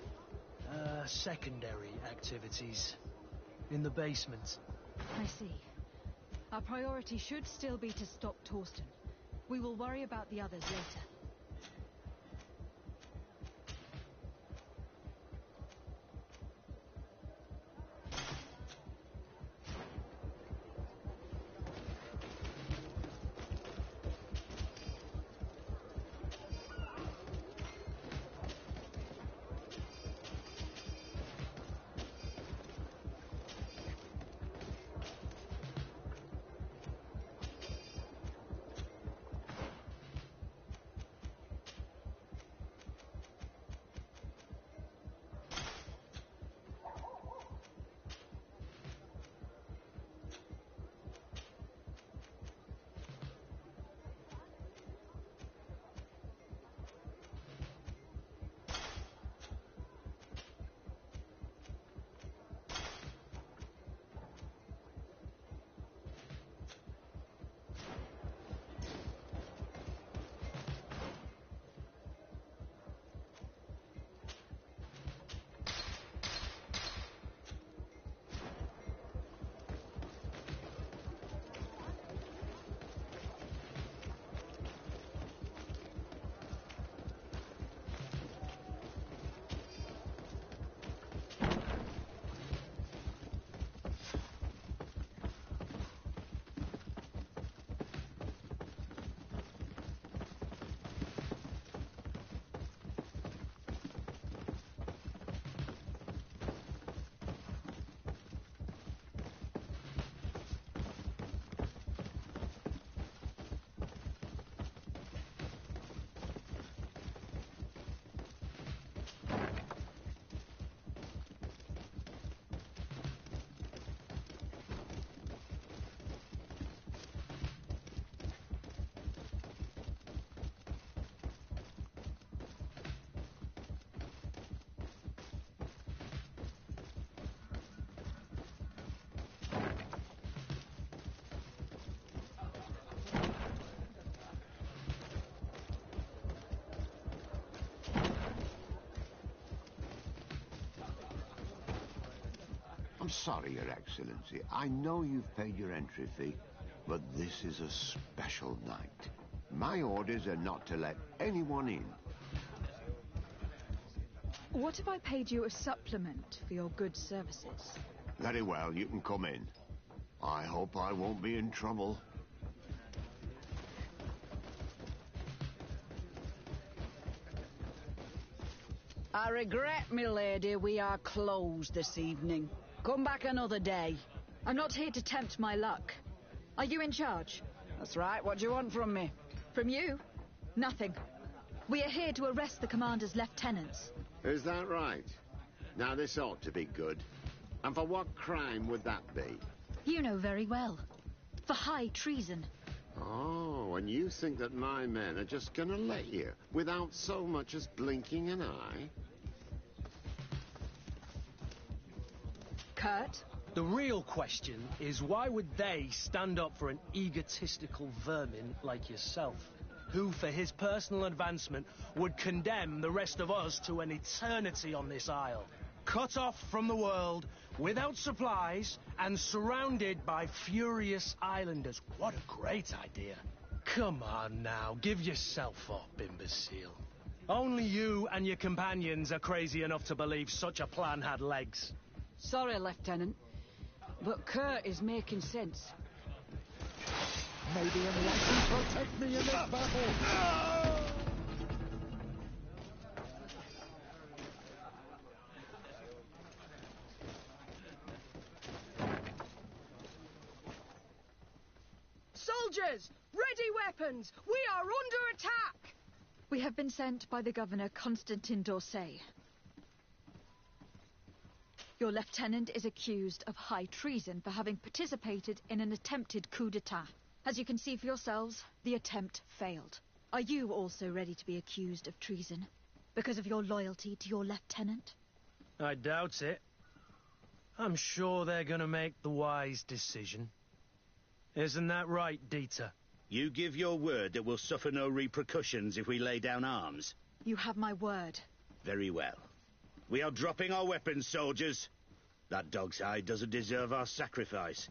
secondary activities. In the basement. I see. Our priority should still be to stop Torsten. We will worry about the others later. I'm sorry, Your Excellency. I know you've paid your entry fee, but this is a special night. My orders are not to let anyone in. What if I paid you a supplement for your good services? Very well, you can come in. I hope I won't be in trouble. I regret, milady, we are closed this evening. Come back another day. I'm not here to tempt my luck. Are you in charge? That's right. What do you want from me? From you? Nothing. We are here to arrest the commander's lieutenants. Is that right? Now, this ought to be good. And for what crime would that be? You know very well. For high treason. Oh, and you think that my men are just gonna let you, without so much as blinking an eye? Kurt? The real question is why would they stand up for an egotistical vermin like yourself, who, for his personal advancement, would condemn the rest of us to an eternity on this isle, cut off from the world, without supplies, and surrounded by furious islanders? What a great idea. Come on now, give yourself up, imbecile. Only you and your companions are crazy enough to believe such a plan had legs. Sorry, Lieutenant, but Kurt is making sense. Maybe anyone can protect me in this battle. Soldiers, ready weapons! We are under attack! We have been sent by the Governor Constantin d'Orsay. Your lieutenant is accused of high treason for having participated in an attempted coup d'etat. As you can see for yourselves, the attempt failed. Are you also ready to be accused of treason because of your loyalty to your lieutenant? I doubt it. I'm sure they're gonna make the wise decision. Isn't that right, Dieter? You give your word that we'll suffer no repercussions if we lay down arms? You have my word. Very well. We are dropping our weapons, soldiers. That dog's hide doesn't deserve our sacrifice.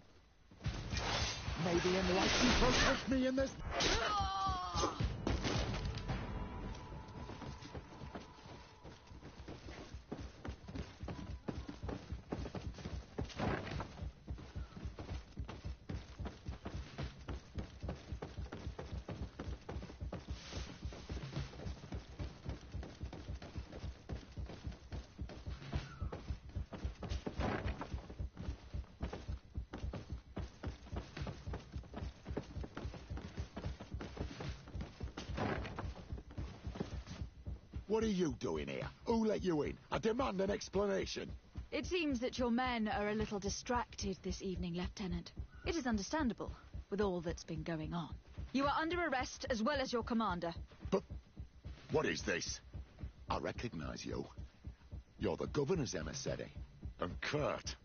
Maybe anyone can protect me in this... What are you doing here? Who let you in? I demand an explanation. It seems that your men are a little distracted this evening, Lieutenant. It is understandable, with all that's been going on. You are under arrest, as well as your commander. But what is this? I recognize you. You're the governor's emissary. And Kurt,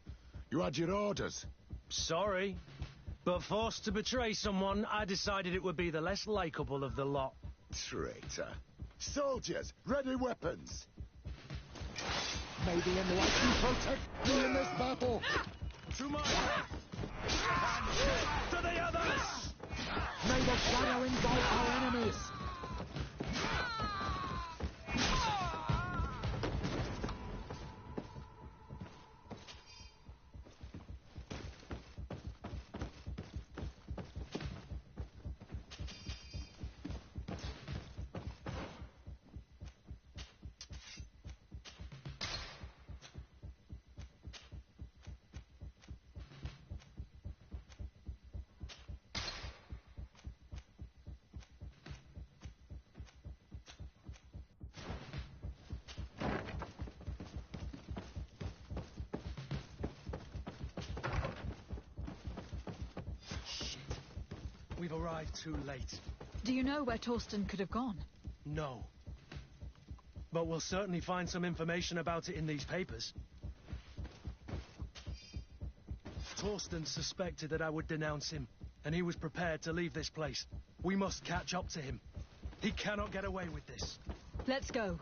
you had your orders. Sorry, but forced to betray someone, I decided it would be the less likable of the lot. Traitor. Soldiers, ready weapons. Maybe anyone can protect me in this battle. To my left! And to the others! May the shadow engulf our enemies. We've arrived too late. Do you know where Torsten could have gone? No. But we'll certainly find some information about it in these papers. Torsten suspected that I would denounce him, and he was prepared to leave this place. We must catch up to him. He cannot get away with this. Let's go.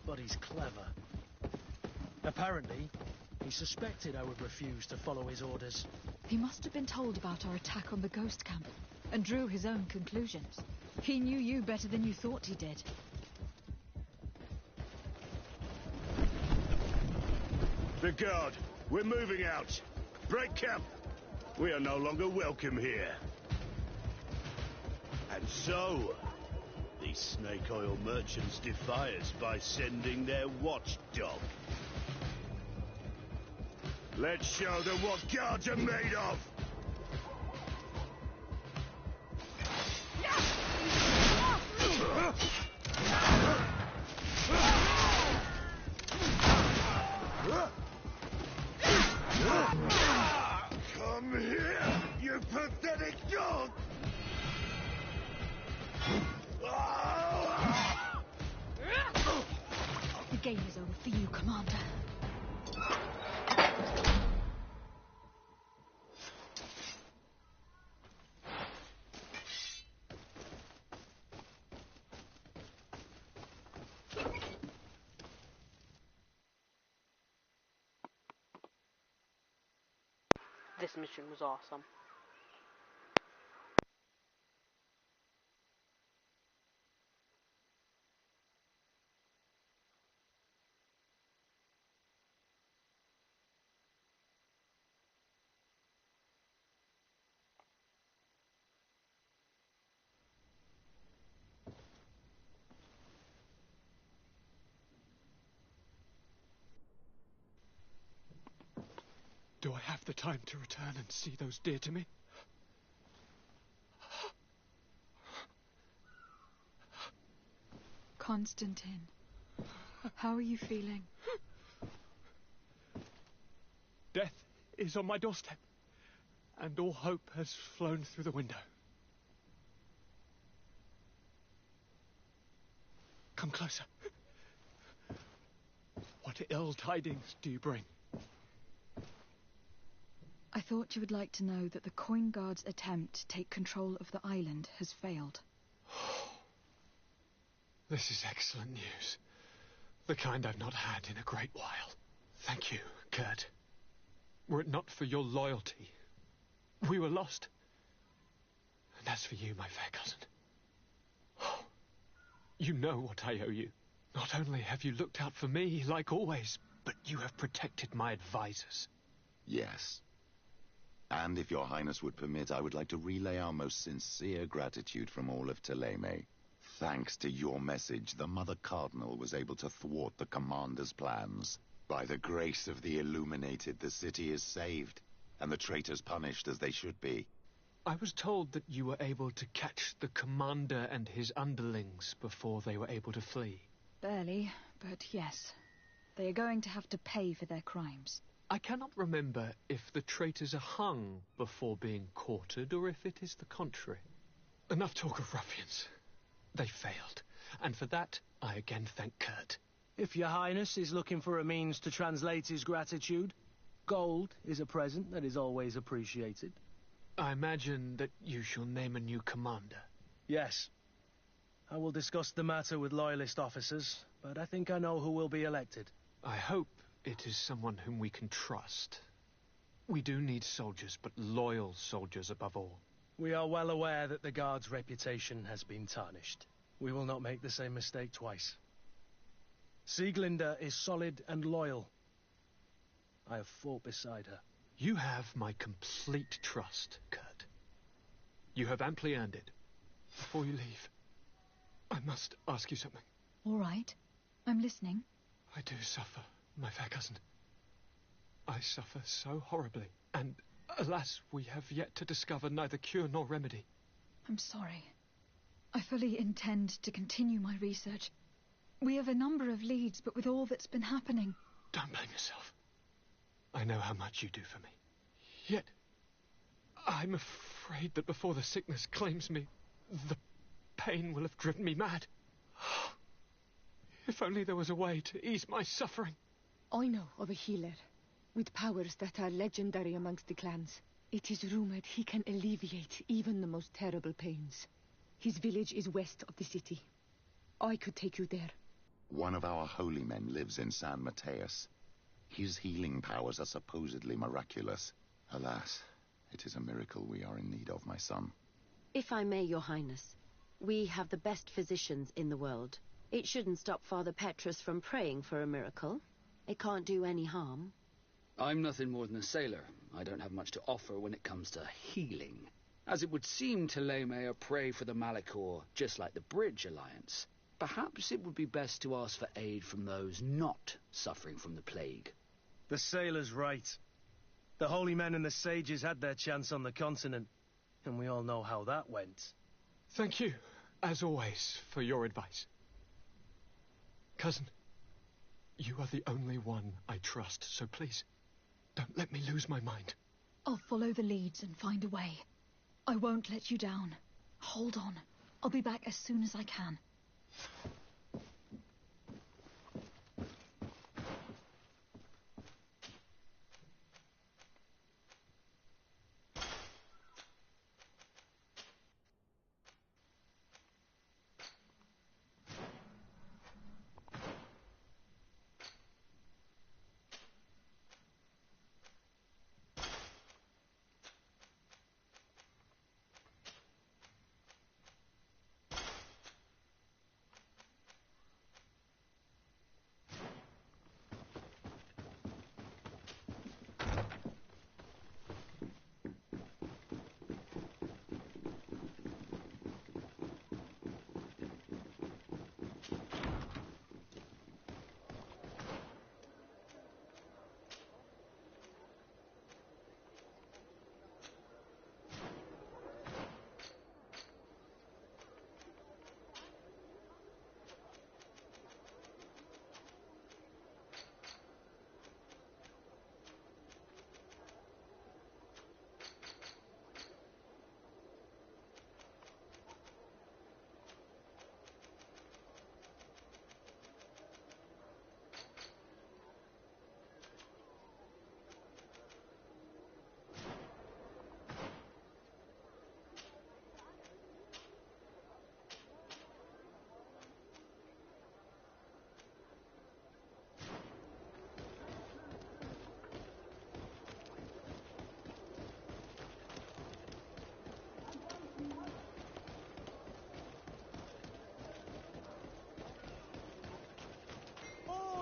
but he's clever. Apparently, he suspected I would refuse to follow his orders. He must have been told about our attack on the ghost camp and drew his own conclusions. He knew you better than you thought he did. The guard, we're moving out. Break camp. We are no longer welcome here. And so, these snake oil merchants defy us by sending their watchdog. Let's show them what guards are made of! Come here, you pathetic dog! The game is over for you, Commander. This mission was awesome. Do I have the time to return and see those dear to me? Constantine, how are you feeling? Death is on my doorstep, and all hope has flown through the window. Come closer. What ill tidings do you bring? I thought you would like to know that the Coin Guard's attempt to take control of the island has failed. This is excellent news. The kind I've not had in a great while. Thank you, Kurt. Were it not for your loyalty, we were lost. And as for you, my fair cousin, you know what I owe you. Not only have you looked out for me, like always, but you have protected my advisors. Yes. And if your highness would permit, I would like to relay our most sincere gratitude from all of Thélème. Thanks to your message, the Mother Cardinal was able to thwart the commander's plans. By the grace of the Illuminated, the city is saved, and the traitors punished as they should be. I was told that you were able to catch the commander and his underlings before they were able to flee. Barely, but yes. They are going to have to pay for their crimes. I cannot remember if the traitors are hung before being quartered, or if it is the contrary. Enough talk of ruffians. They failed, and for that, I again thank Kurt. If your highness is looking for a means to translate his gratitude, gold is a present that is always appreciated. I imagine that you shall name a new commander. Yes. I will discuss the matter with loyalist officers, but I think I know who will be elected. I hope it is someone whom we can trust. We do need soldiers, but loyal soldiers above all. We are well aware that the Guard's reputation has been tarnished. We will not make the same mistake twice. Sieglinde is solid and loyal. I have fought beside her. You have my complete trust, Kurt. You have amply earned it. Before you leave, I must ask you something. All right. I'm listening. I do suffer, my fair cousin. I suffer so horribly, and alas, we have yet to discover neither cure nor remedy. I'm sorry. I fully intend to continue my research. We have a number of leads, but with all that's been happening... Don't blame yourself. I know how much you do for me. Yet, I'm afraid that before the sickness claims me, the pain will have driven me mad. If only there was a way to ease my suffering. I know of a healer, with powers that are legendary amongst the clans. It is rumored he can alleviate even the most terrible pains. His village is west of the city. I could take you there. One of our holy men lives in San Mateus. His healing powers are supposedly miraculous. Alas, it is a miracle we are in need of, my son. If I may, Your Highness, we have the best physicians in the world. It shouldn't stop Father Petrus from praying for a miracle. It can't do any harm. I'm nothing more than a sailor. I don't have much to offer when it comes to healing. As it would seem Thélème are prey for the Malachor, just like the Bridge Alliance. Perhaps it would be best to ask for aid from those not suffering from the plague. The sailor's right. The holy men and the sages had their chance on the continent, and we all know how that went. Thank you, as always, for your advice. Cousin, you are the only one I trust, so please, don't let me lose my mind. I'll follow the leads and find a way. I won't let you down. Hold on. I'll be back as soon as I can.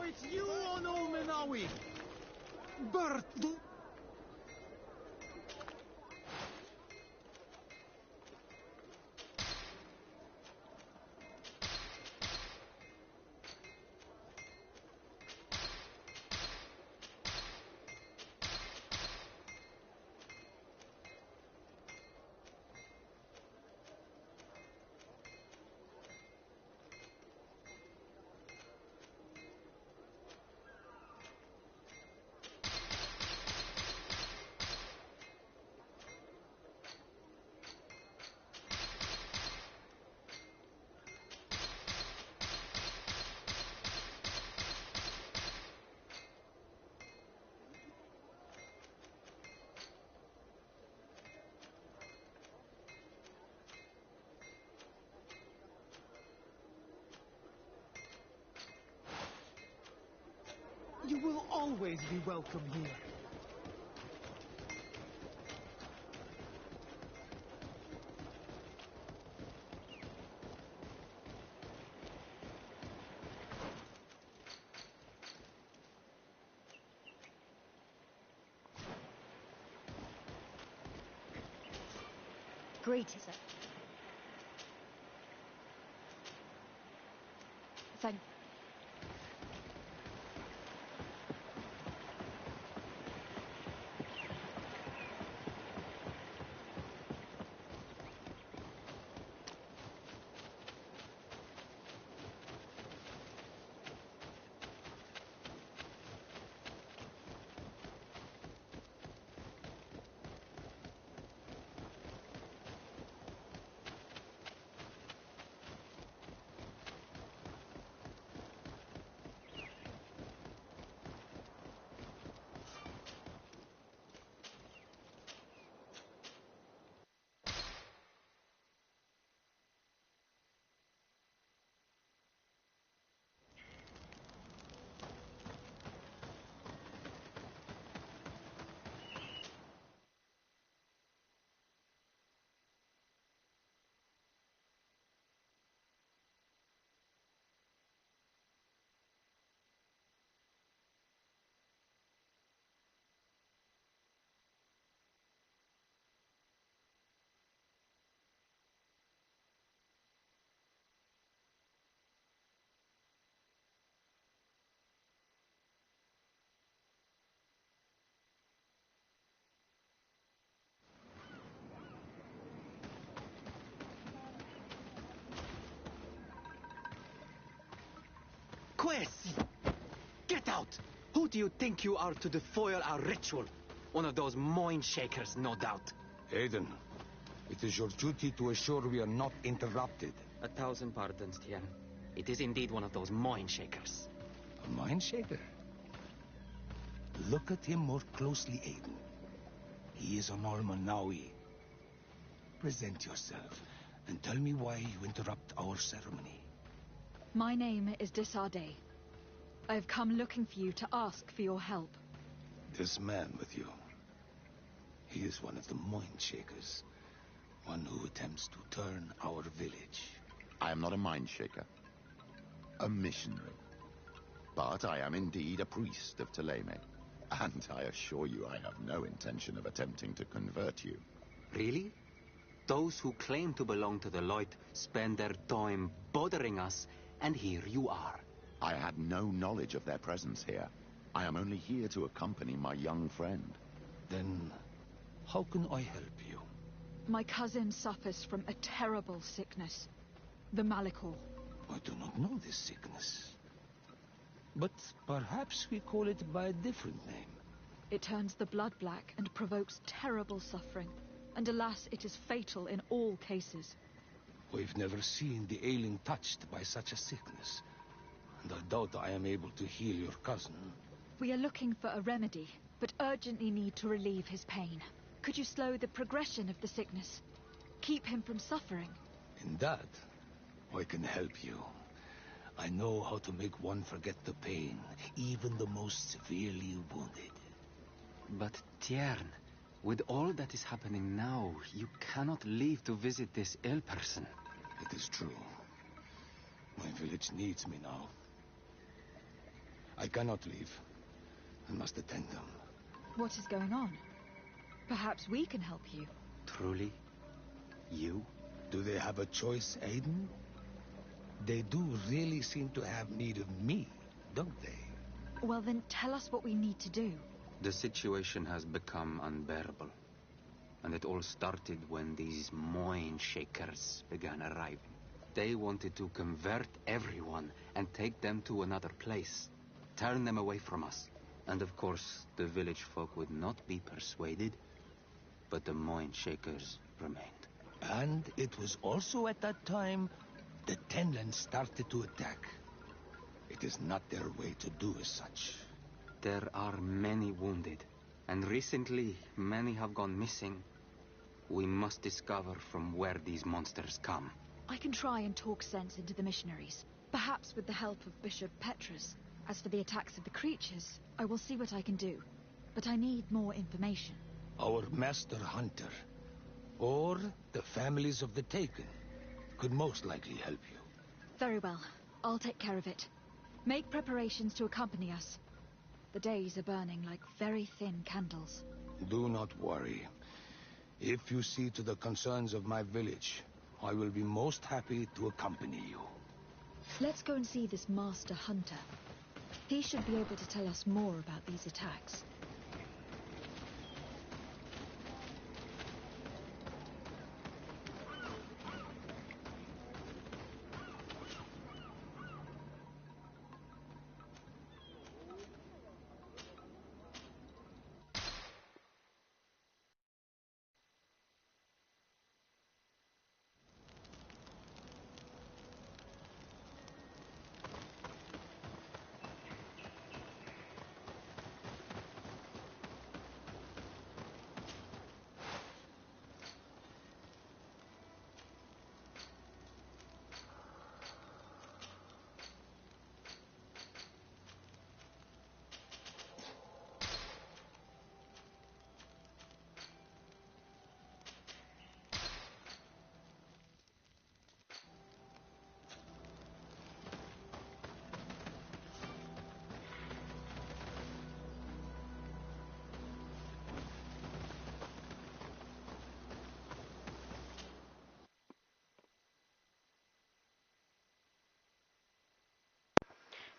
It's you on Olmenawi! Bert! You will always be welcome here. Great, is it? Thank Quest! Get out! Who do you think you are to defoil our ritual? One of those mind shakers, no doubt. Aiden, it is your duty to assure we are not interrupted. 1,000 pardons, Tien. It is indeed one of those mind shakers. A mind shaker? Look at him more closely, Aiden. He is an Almanawi. Present yourself and tell me why you interrupt our ceremony. My name is Desade. I have come looking for you to ask for your help. This man with you, he is one of the mind shakers. One who attempts to turn our village. I am not a mind shaker. A missionary. But I am indeed a priest of Thélème. And I assure you I have no intention of attempting to convert you. Really? Those who claim to belong to the light spend their time bothering us, and here you are. I had no knowledge of their presence here. I am only here to accompany my young friend. Then, how can I help you? My cousin suffers from a terrible sickness. The Malicor. I do not know this sickness. But perhaps we call it by a different name. It turns the blood black and provokes terrible suffering. And alas, it is fatal in all cases. We've never seen the ailing touched by such a sickness. And I doubt I am able to heal your cousin. We are looking for a remedy, but urgently need to relieve his pain. Could you slow the progression of the sickness? Keep him from suffering? In that, I can help you. I know how to make one forget the pain, even the most severely wounded. But Tiern, with all that is happening now, you cannot leave to visit this ill person. It is true. My village needs me now. I cannot leave. I must attend them. What is going on? Perhaps we can help you. Truly? You? Do they have a choice, Aiden? They do really seem to have need of me, don't they? Well then, tell us what we need to do. The situation has become unbearable. And it all started when these mind shakers began arriving. They wanted to convert everyone and take them to another place. Turn them away from us. And of course, the village folk would not be persuaded. But the mind shakers remained. And it was also at that time the Tenland started to attack. It is not their way to do as such. There are many wounded, and recently many have gone missing. We must discover from where these monsters come. I can try and talk sense into the missionaries, perhaps with the help of Bishop Petrus. As for the attacks of the creatures, I will see what I can do. But I need more information. Our master hunter, or the families of the Taken, could most likely help you. Very well. I'll take care of it. Make preparations to accompany us. The days are burning like very thin candles. Do not worry. If you see to the concerns of my village, I will be most happy to accompany you. Let's go and see this master hunter. He should be able to tell us more about these attacks.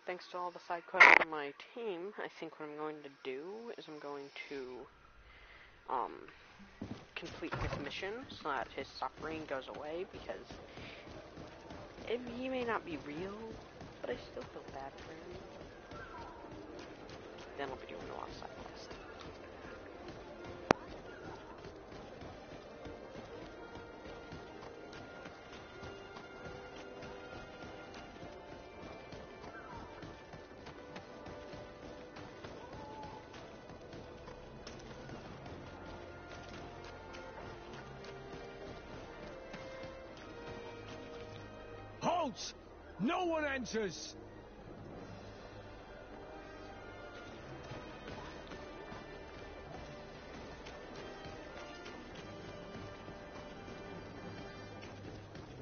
Thanks to all the side quests from my team, I think what I'm going to do is I'm going to complete this mission so that his suffering goes away, because he may not be real, but I still feel bad for him. Halt! No one enters!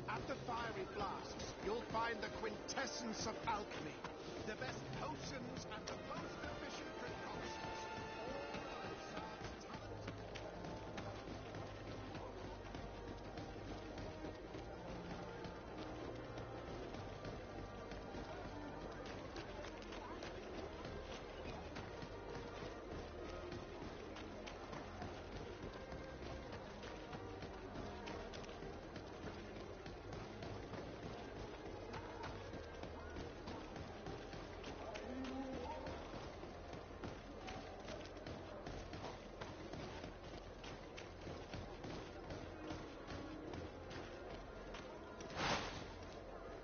At the fiery blasts, you'll find the quintessence of alchemy. The best potions and the most efficient precautions.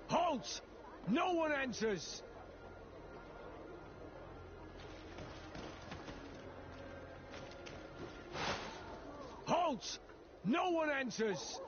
Halt! No one enters! Halt! No one enters!